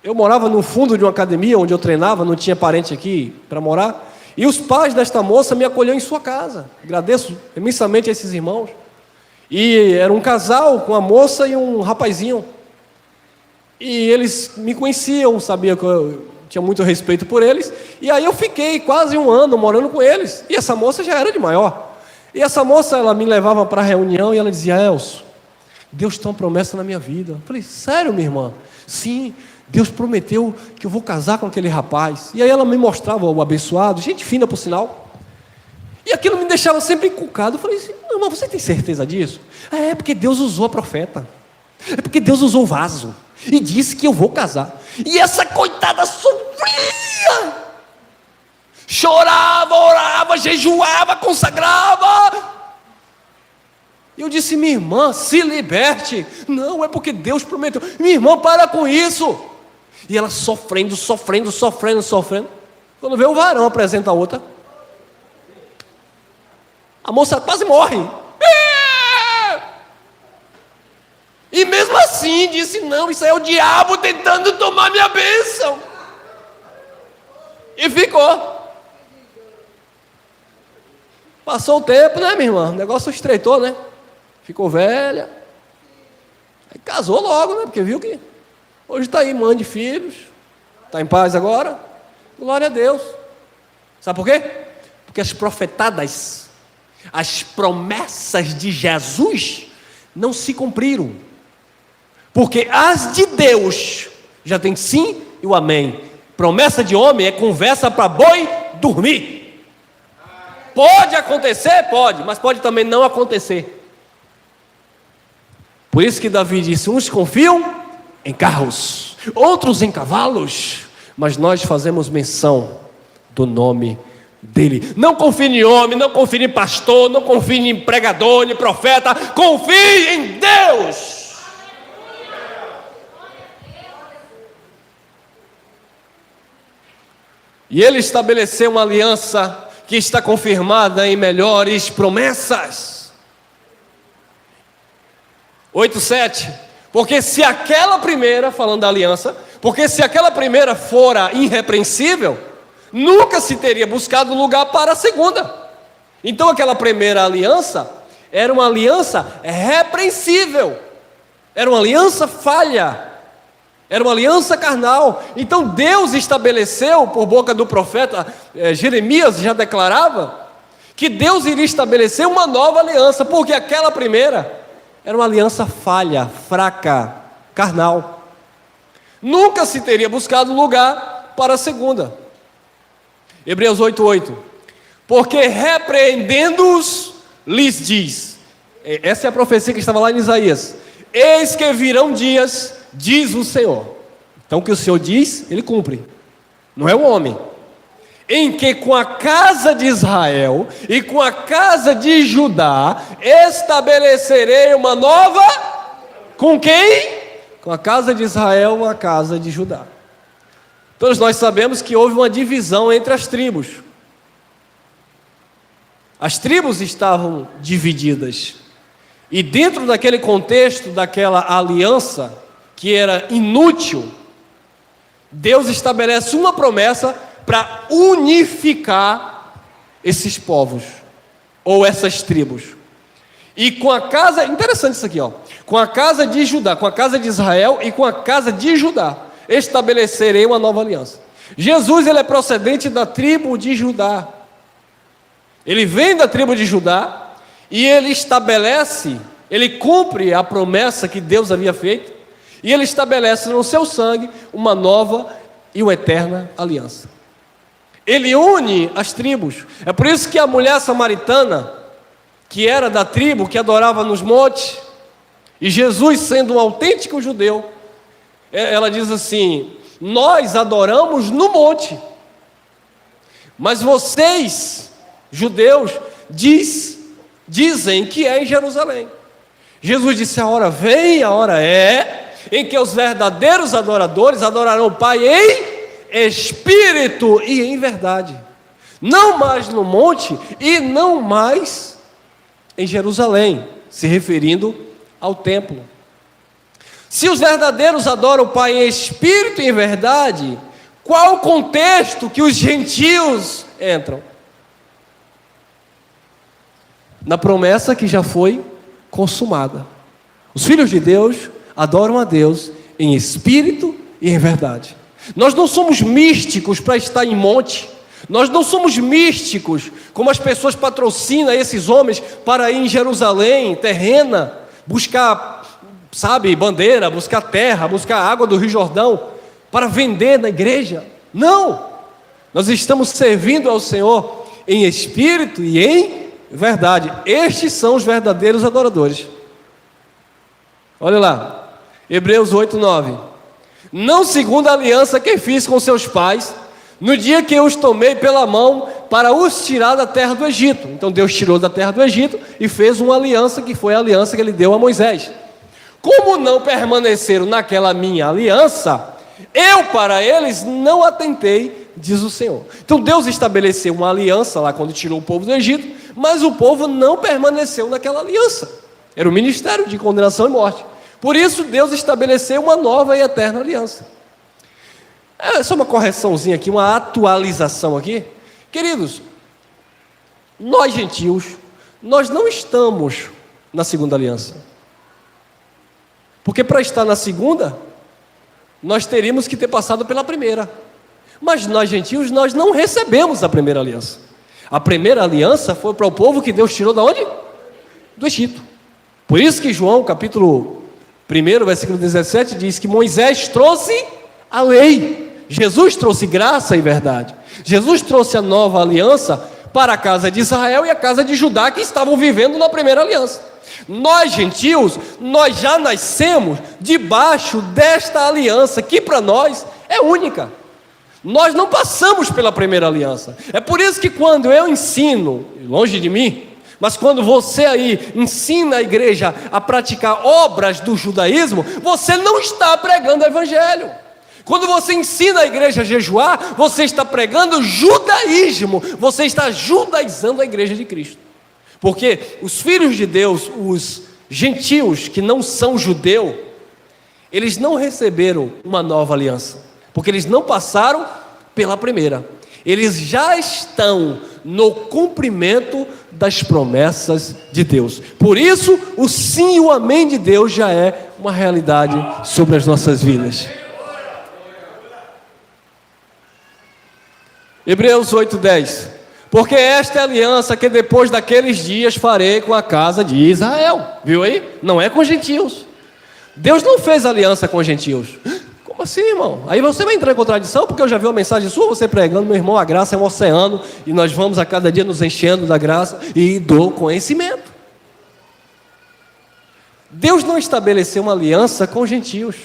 eu morava no fundo de uma academia onde eu treinava, não tinha parente aqui para morar, e os pais desta moça me acolheram em sua casa. Agradeço imensamente a esses irmãos. E era um casal com a moça e um rapazinho. E eles me conheciam, sabiam que eu tinha muito respeito por eles, e aí eu fiquei quase um ano morando com eles, e essa moça já era de maior. E essa moça, ela me levava para a reunião e ela dizia: Elcio, Deus tem uma promessa na minha vida. Eu falei: sério, minha irmã? Sim, Deus prometeu que eu vou casar com aquele rapaz. E aí ela me mostrava o abençoado, gente fina por sinal. E aquilo me deixava sempre encucado. Eu falei assim: não, mas você tem certeza disso? É porque Deus usou a profeta. É porque Deus usou o vaso. e disse que eu vou casar. E essa coitada sofria, chorava, orava, jejuava, consagrava. E eu disse: minha irmã, se liberte. Não, é porque Deus prometeu. Minha irmã, para com isso. E ela sofrendo. Quando vê o varão apresenta a outra, a moça quase morre. E mesmo assim disse: não, isso aí é o diabo tentando tomar minha bênção. E ficou. Passou o tempo, né, minha irmã? O negócio estreitou, né? Ficou velha. Aí casou logo, né? Porque viu que hoje está aí, mãe de filhos. Está em paz agora. Glória a Deus. Sabe por quê? Porque as profetadas, as promessas de Jesus não se cumpriram. Porque as de Deus já tem sim e o amém. Promessa de homem é conversa para boi dormir. Pode acontecer? Pode, mas pode também não acontecer. Por isso que Davi disse: uns confiam em carros, outros em cavalos, mas nós fazemos menção do nome dele. Não confie em homem, não confie em pastor, não confie em pregador, em profeta, confie em Deus. E ele estabeleceu uma aliança que está confirmada em melhores promessas. 8:7. Porque se aquela primeira, falando da aliança, porque se aquela primeira fora irrepreensível, nunca se teria buscado lugar para a segunda. Então aquela primeira aliança era uma aliança repreensível, era uma aliança falha, era uma aliança carnal. Então Deus estabeleceu, por boca do profeta Jeremias já declarava, que Deus iria estabelecer uma nova aliança, porque aquela primeira era uma aliança falha, fraca, carnal. Nunca se teria buscado lugar para a segunda. Hebreus 8:8. Porque repreendendo-os, lhes diz. Essa é a profecia que estava lá em Isaías. Eis que virão dias, diz o Senhor. Então o que o Senhor diz, Ele cumpre. Não é o homem. Em que com a casa de Israel e com a casa de Judá estabelecerei uma nova. Com quem? Com a casa de Israel e a casa de Judá. Todos nós sabemos que houve uma divisão entre as tribos. As tribos estavam divididas. E dentro daquele contexto, daquela aliança que era inútil, Deus estabelece uma promessa para unificar esses povos, ou essas tribos. E com a casa, interessante isso aqui, ó, com a casa de Judá, com a casa de Israel e com a casa de Judá, estabelecerei uma nova aliança. Jesus, ele é procedente da tribo de Judá. Ele vem da tribo de Judá e ele estabelece, ele cumpre a promessa que Deus havia feito, e ele estabelece no seu sangue uma nova e uma eterna aliança. Ele une as tribos. É por isso que a mulher samaritana, que era da tribo, que adorava nos montes, e Jesus, sendo um autêntico judeu, ela diz assim: nós adoramos no monte, mas vocês, judeus, dizem que é em Jerusalém. Jesus disse: a hora vem, a hora é, em que os verdadeiros adoradores adorarão o Pai em espírito e em verdade, não mais no monte e não mais em Jerusalém, se referindo ao templo. Se os verdadeiros adoram o Pai em espírito e em verdade, qual o contexto que os gentios entram? Na promessa que já foi consumada. Os filhos de Deus adoram a Deus em espírito e em verdade. Nós não somos místicos para estar em monte. Nós não somos místicos como as pessoas patrocinam esses homens para ir em Jerusalém, terrena, buscar, bandeira, buscar terra, buscar água do Rio Jordão, para vender na igreja. Não! Nós estamos servindo ao Senhor em espírito e em verdade. Estes são os verdadeiros adoradores. Olha lá, Hebreus 8:9. não segundo a aliança que fiz com seus pais, no dia que eu os tomei pela mão para os tirar da terra do Egito. Então Deus tirou da terra do Egito e fez uma aliança, que foi a aliança que ele deu a Moisés. Como não permaneceram naquela minha aliança, eu para eles não atentei, diz o Senhor. Então Deus estabeleceu uma aliança lá quando tirou o povo do Egito, mas o povo não permaneceu naquela aliança. Era o ministério de condenação e morte. Por isso Deus estabeleceu uma nova e eterna aliança. É só uma correçãozinha aqui, uma atualização aqui. Queridos, nós gentios, nós não estamos na segunda aliança. Porque para estar na segunda, nós teríamos que ter passado pela primeira. Mas nós gentios, nós não recebemos a primeira aliança. A primeira aliança foi para o povo que Deus tirou da onde? Do Egito. Por isso que João, capítulo 1, versículo 17, diz que Moisés trouxe a lei. Jesus trouxe graça e verdade. Jesus trouxe a nova aliança para a casa de Israel e a casa de Judá, que estavam vivendo na primeira aliança. Nós gentios, nós já nascemos debaixo desta aliança, que para nós é única. Nós não passamos pela primeira aliança. É por isso que quando eu ensino, longe de mim, mas quando você aí ensina a igreja a praticar obras do judaísmo, você não está pregando o evangelho. Quando você ensina a igreja a jejuar, você está pregando judaísmo, você está judaizando a igreja de Cristo. Porque os filhos de Deus, os gentios que não são judeus, eles não receberam uma nova aliança, porque eles não passaram pela primeira. Eles já estão no cumprimento das promessas de Deus. Por isso, o sim e o amém de Deus já é uma realidade sobre as nossas vidas. Hebreus 8:10. Porque esta é a aliança que depois daqueles dias farei com a casa de Israel. Viu aí? Não é com gentios. Deus não fez aliança com gentios. Como assim, irmão? Aí você vai entrar em contradição, porque eu já vi uma mensagem sua, você pregando, meu irmão, a graça é um oceano, e nós vamos a cada dia nos enchendo da graça e do conhecimento. Deus não estabeleceu uma aliança com gentios.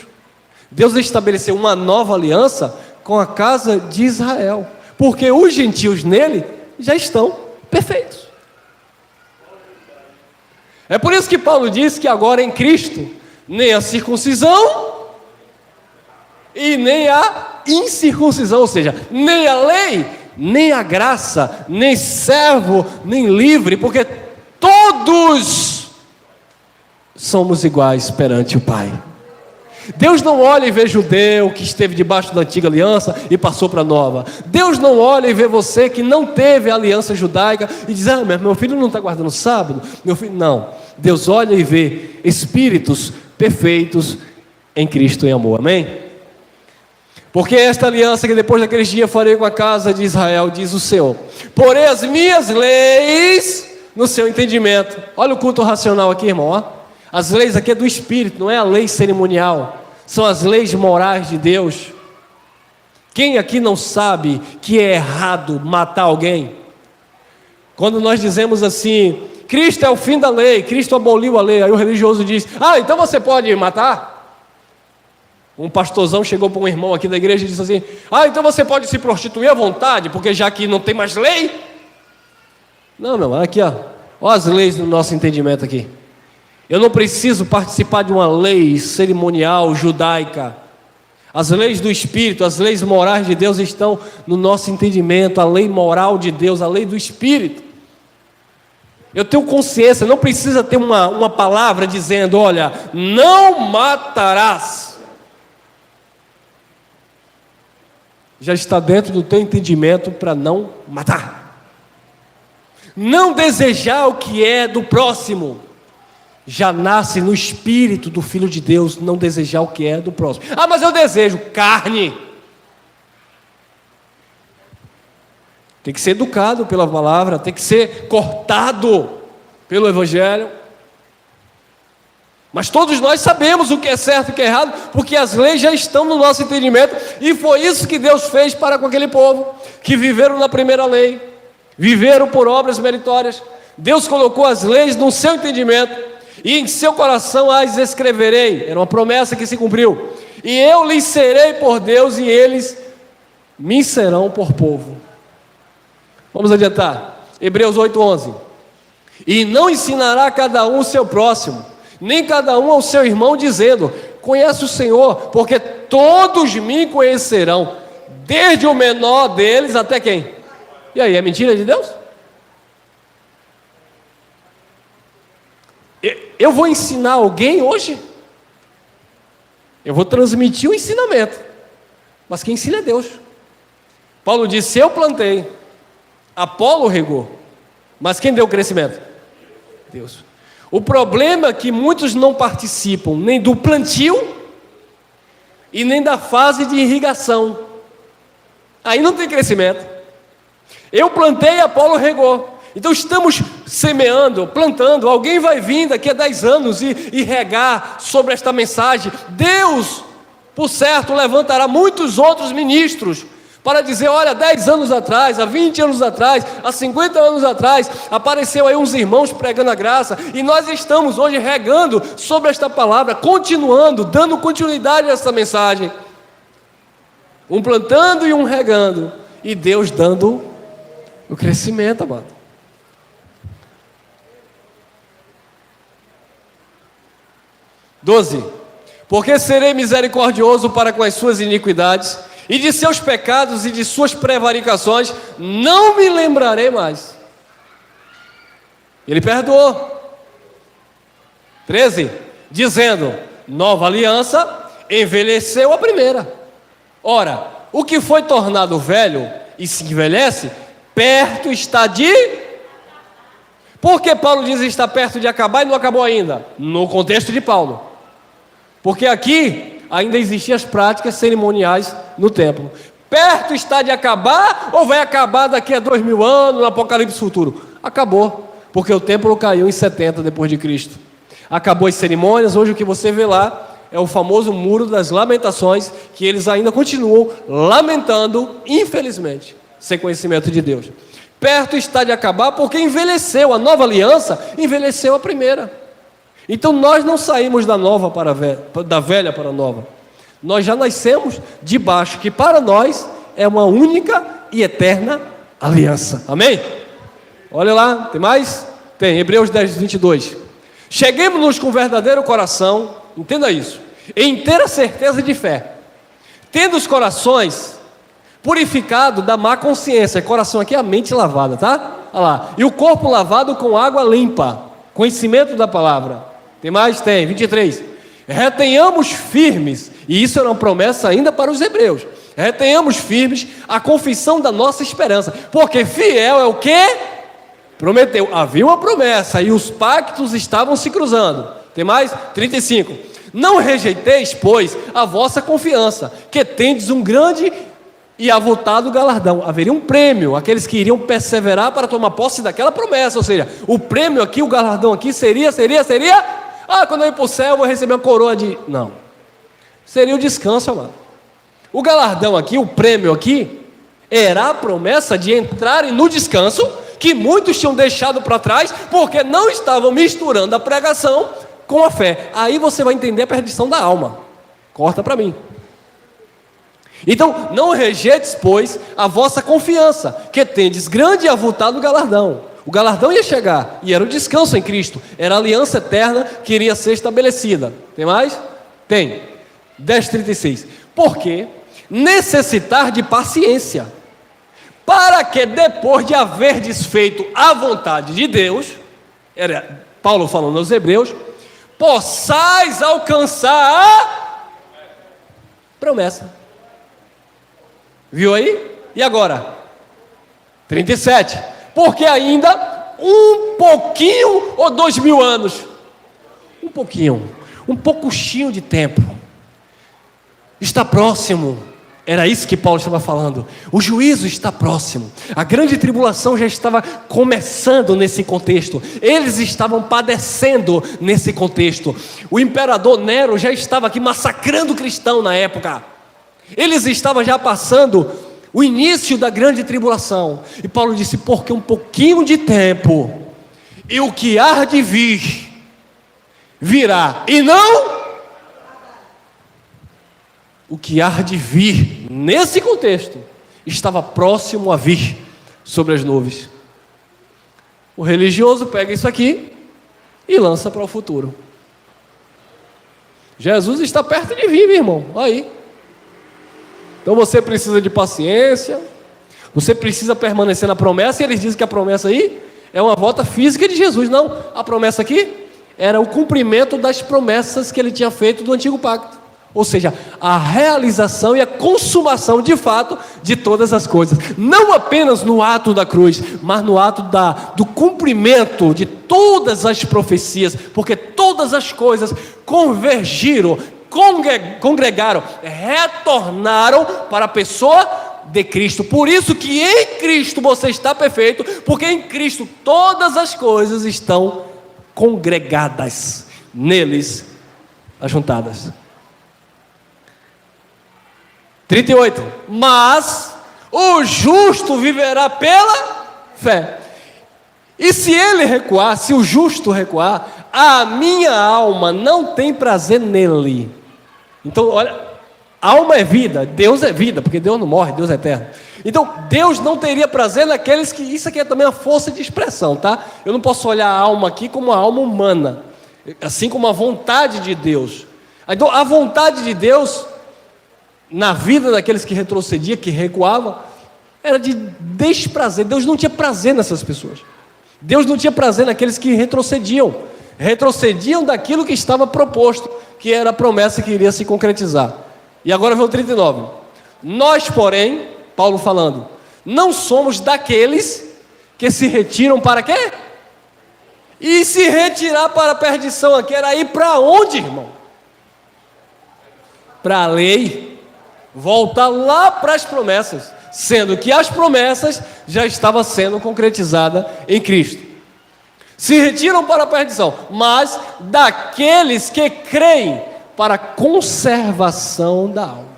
Deus estabeleceu uma nova aliança com a casa de Israel. Porque os gentios nele já estão perfeitos. É por isso que Paulo diz que agora em Cristo, nem a circuncisão e nem a incircuncisão, ou seja, nem a lei, nem a graça, nem servo, nem livre, porque todos somos iguais perante o Pai. Deus não olha e vê judeu que esteve debaixo da antiga aliança e passou para a nova. Deus não olha e vê você que não teve a aliança judaica e diz, meu filho não está guardando sábado, meu filho, não. Deus olha e vê espíritos perfeitos em Cristo em amor, amém? Porque esta aliança que depois daqueles dias farei com a casa de Israel, diz o Senhor, porei as minhas leis no seu entendimento. Olha o culto racional aqui, irmão, ó. As leis aqui é do Espírito, não é a lei cerimonial. São as leis morais de Deus. Quem aqui não sabe que é errado matar alguém? Quando nós dizemos assim, Cristo é o fim da lei, Cristo aboliu a lei, aí o religioso diz, então você pode matar? Um pastorzão chegou para um irmão aqui da igreja e disse assim, então você pode se prostituir à vontade, porque já que não tem mais lei? Não, meu irmão, aqui ó as leis no nosso entendimento aqui. Eu não preciso participar de uma lei cerimonial judaica. As leis do Espírito, as leis morais de Deus estão no nosso entendimento. A lei moral de Deus, a lei do Espírito. Eu tenho consciência, não precisa ter uma palavra dizendo, olha, não matarás. Já está dentro do teu entendimento para não matar. Não desejar o que é do próximo. Já nasce no espírito do Filho de Deus não desejar o que é do próximo. Mas eu desejo carne. Tem que ser educado pela palavra, tem que ser cortado pelo Evangelho. Mas todos nós sabemos o que é certo e o que é errado, porque as leis já estão no nosso entendimento, e foi isso que Deus fez para com aquele povo, que viveram na primeira lei, viveram por obras meritórias. Deus colocou as leis no seu entendimento, e em seu coração as escreverei. Era uma promessa que se cumpriu. e eu lhes serei por Deus, e eles me serão por povo. Vamos adiantar. Hebreus 8:11. E não ensinará cada um o seu próximo, nem cada um ao seu irmão, dizendo: conhece o Senhor, porque todos me conhecerão, desde o menor deles até quem? E aí, é mentira de Deus? Eu vou ensinar alguém hoje? Eu vou transmitir o ensinamento, mas quem ensina é Deus. Paulo disse: eu plantei, Apolo regou, mas quem deu o crescimento? Deus. O problema é que muitos não participam nem do plantio e nem da fase de irrigação. Aí não tem crescimento. Eu plantei, Apolo regou. Então estamos semeando, plantando. Alguém vai vir daqui a 10 anos e regar sobre esta mensagem. Deus, por certo, levantará muitos outros ministros para dizer: olha, 10 anos atrás, há 20 anos atrás, há 50 anos atrás, apareceu aí uns irmãos pregando a graça, e nós estamos hoje regando sobre esta palavra, continuando, dando continuidade a essa mensagem. Um plantando e um regando, e Deus dando o crescimento, amado. Porque serei misericordioso para com as suas iniquidades, e de seus pecados e de suas prevaricações não me lembrarei mais. Ele perdoou. 13, dizendo: nova aliança envelheceu a primeira. Ora, o que foi tornado velho e se envelhece, perto está de... Por que Paulo diz que está perto de acabar e não acabou ainda? No contexto de Paulo. Porque aqui ainda existiam as práticas cerimoniais no templo. Perto está de acabar, ou vai acabar daqui a 2000 anos, no Apocalipse futuro? Acabou, porque o templo caiu em 70 depois de Cristo. Acabou as cerimônias. Hoje o que você vê lá é o famoso muro das lamentações, que eles ainda continuam lamentando, infelizmente, sem conhecimento de Deus. Perto está de acabar, porque envelheceu. A nova aliança envelheceu a primeira. Então nós não saímos da nova para a velha, da velha para a nova. Nós já nascemos debaixo, que para nós é uma única e eterna aliança. Amém? Olha lá, tem mais? Tem, Hebreus 10:22. Cheguemos-nos com verdadeiro coração, entenda isso, em inteira certeza de fé, tendo os corações purificado da má consciência. Coração aqui é a mente lavada, tá? Olha lá. E o corpo lavado com água limpa, conhecimento da palavra. Tem mais? Tem, 23. Retenhamos firmes, e isso era uma promessa ainda para os hebreus, retenhamos firmes a confissão da nossa esperança, porque fiel é o que prometeu. Havia uma promessa e os pactos estavam se cruzando. Tem mais? 35. Não rejeiteis, pois, a vossa confiança, que tendes um grande e avultado galardão. Haveria um prêmio, aqueles que iriam perseverar para tomar posse daquela promessa. Ou seja, o prêmio aqui, o galardão aqui seria... quando eu ir para o céu eu vou receber uma coroa de... Não. Seria o descanso, amado. O galardão aqui, o prêmio aqui, era a promessa de entrarem no descanso, que muitos tinham deixado para trás, porque não estavam misturando a pregação com a fé. Aí você vai entender a perdição da alma. Corta para mim. Então, não rejeites, pois, a vossa confiança, que tendes grande e avultado galardão. O galardão ia chegar, e era o descanso em Cristo, era a aliança eterna que iria ser estabelecida. Tem mais? Tem. 10:36. Porque necessitar de paciência, para que depois de haver desfeito a vontade de Deus, era Paulo falando aos hebreus, possais alcançar a promessa. Viu aí? E agora? 37. Porque ainda um pouquinho ou 2000 anos, um pouquinho de tempo, está próximo. Era isso que Paulo estava falando. O juízo está próximo. A grande tribulação já estava começando nesse contexto. Eles estavam padecendo nesse contexto. O imperador Nero já estava aqui massacrando o cristão na época. Eles estavam já passando o início da grande tribulação. E Paulo disse: porque um pouquinho de tempo, e o que há de vir, virá, e não... o que há de vir, nesse contexto, estava próximo a vir sobre as nuvens. O religioso pega isso aqui e lança para o futuro. Jesus está perto de vir, meu irmão, aí. Então você precisa de paciência, você precisa permanecer na promessa, e eles dizem que a promessa aí é uma volta física de Jesus. Não, a promessa aqui era o cumprimento das promessas que ele tinha feito do antigo pacto. Ou seja, a realização e a consumação de fato de todas as coisas. Não apenas no ato da cruz, mas no ato do cumprimento de todas as profecias. Porque todas as coisas convergiram, congregaram, retornaram para a pessoa de Cristo. Por isso que em Cristo você está perfeito, porque em Cristo todas as coisas estão congregadas, neles ajuntadas. 38. Mas o justo viverá pela fé. E se ele recuar, se o justo recuar, a minha alma não tem prazer nele. Então, olha, alma é vida, Deus é vida, porque Deus não morre, Deus é eterno. Então, Deus não teria prazer naqueles que... Isso aqui é também a força de expressão, tá? Eu não posso olhar a alma aqui como uma alma humana, assim como a vontade de Deus. Então, a vontade de Deus na vida daqueles que retrocediam, que recuavam, era de desprazer. Deus não tinha prazer nessas pessoas. Deus não tinha prazer naqueles que retrocediam daquilo que estava proposto, que era a promessa que iria se concretizar. E agora vem o 39. Nós, porém, Paulo falando, não somos daqueles que se retiram para quê? E se retirar para a perdição aqui era ir para onde, irmão? Para a lei. Voltar lá para as promessas, sendo que as promessas já estavam sendo concretizadas em Cristo. Se retiram para a perdição, mas daqueles que creem para a conservação da alma.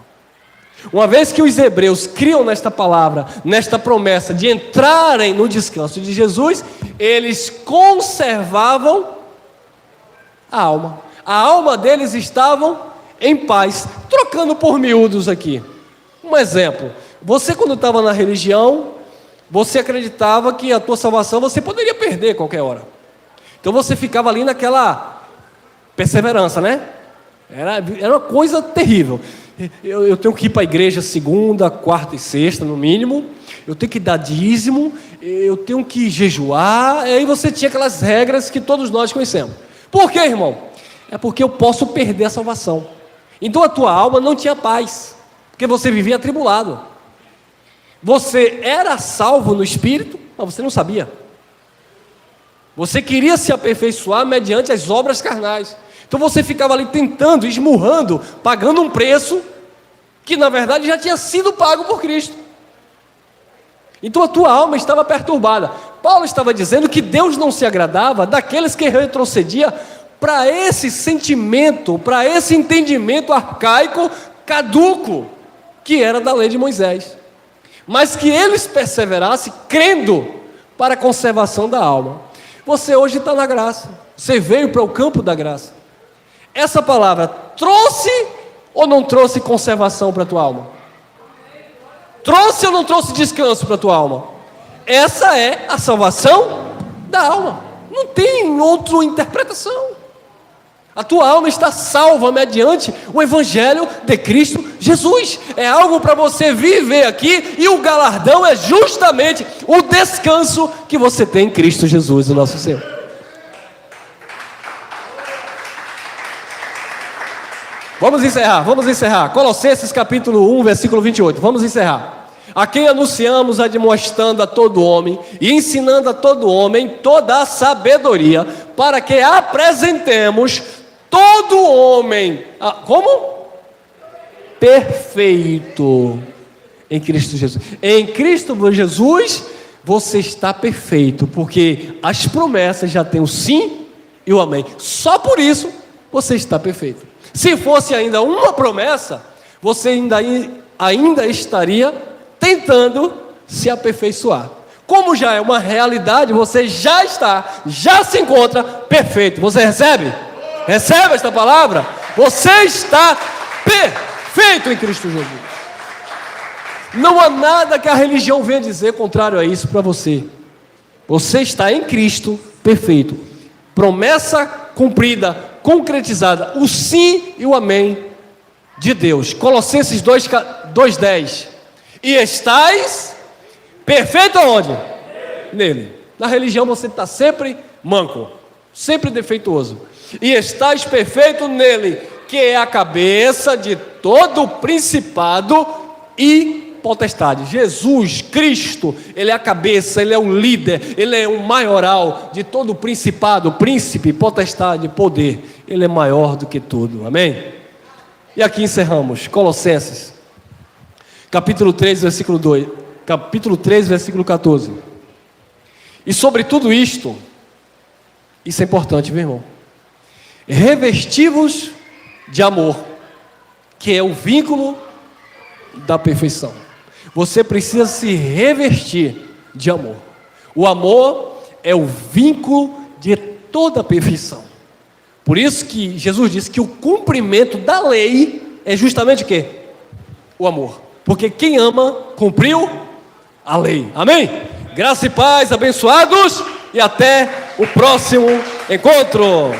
Uma vez que os hebreus criam nesta palavra, nesta promessa de entrarem no descanso de Jesus, eles conservavam a alma. A alma deles estava em paz. Trocando por miúdos aqui, um exemplo: você, quando estava na religião, você acreditava que a tua salvação você poderia perder a qualquer hora. Então você ficava ali naquela perseverança, né? Era uma coisa terrível. Eu tenho que ir para a igreja segunda, quarta e sexta no mínimo, eu tenho que dar dízimo, eu tenho que jejuar. E aí você tinha aquelas regras que todos nós conhecemos. Por quê, irmão? É porque eu posso perder a salvação. Então a tua alma não tinha paz, porque você vivia atribulado. Você era salvo no Espírito, mas você não sabia. Você queria se aperfeiçoar mediante as obras carnais. Então você ficava ali tentando, esmurrando, pagando um preço que na verdade já tinha sido pago por Cristo. Então a tua alma estava perturbada. Paulo estava dizendo que Deus não se agradava daqueles que retrocediam para esse sentimento, para esse entendimento arcaico, caduco, que era da lei de Moisés, mas que eles perseverassem crendo para a conservação da alma. Você hoje está na graça, você veio para o campo da graça. Essa palavra trouxe ou não trouxe conservação para a tua alma? Trouxe ou não trouxe descanso para a tua alma? Essa é a salvação da alma, não tem outra interpretação. A tua alma está salva mediante o Evangelho de Cristo Jesus. É algo para você viver aqui, e o galardão é justamente o descanso que você tem em Cristo Jesus, o nosso Senhor. Vamos encerrar. Colossenses capítulo 1, versículo 28. Vamos encerrar. A quem anunciamos, admoestando a todo homem e ensinando a todo homem toda a sabedoria, para que apresentemos todo homem, como? Perfeito em Cristo Jesus. Em Cristo Jesus você está perfeito, porque as promessas já têm o sim e o amém. Só por isso você está perfeito. Se fosse ainda uma promessa, você ainda estaria tentando se aperfeiçoar. Como já é uma realidade, você já se encontra perfeito. Você recebe? Recebe esta palavra? Você está perfeito. Feito em Cristo Jesus. Não há nada que a religião venha dizer contrário a isso para você. Você está em Cristo perfeito. Promessa cumprida, concretizada. O sim e o amém de Deus. Colossenses 2:10. E estais perfeito aonde? Nele. Na religião você está sempre manco, sempre defeituoso. E estais perfeito nele, que é a cabeça de todo principado e potestade. Jesus Cristo, Ele é a cabeça, Ele é o líder, Ele é o maioral de todo principado, príncipe, potestade, poder. Ele é maior do que tudo, amém? E aqui encerramos, Colossenses, capítulo 3, versículo 2, capítulo 3, versículo 14. E sobre tudo isto, isso é importante, meu irmão, revestivos de amor, que é o vínculo da perfeição. Você precisa se revestir de amor. O amor é o vínculo de toda a perfeição. Por isso que Jesus disse que o cumprimento da lei é justamente o quê? O amor. Porque quem ama, cumpriu a lei. Amém? Graça e paz, abençoados, e até o próximo encontro.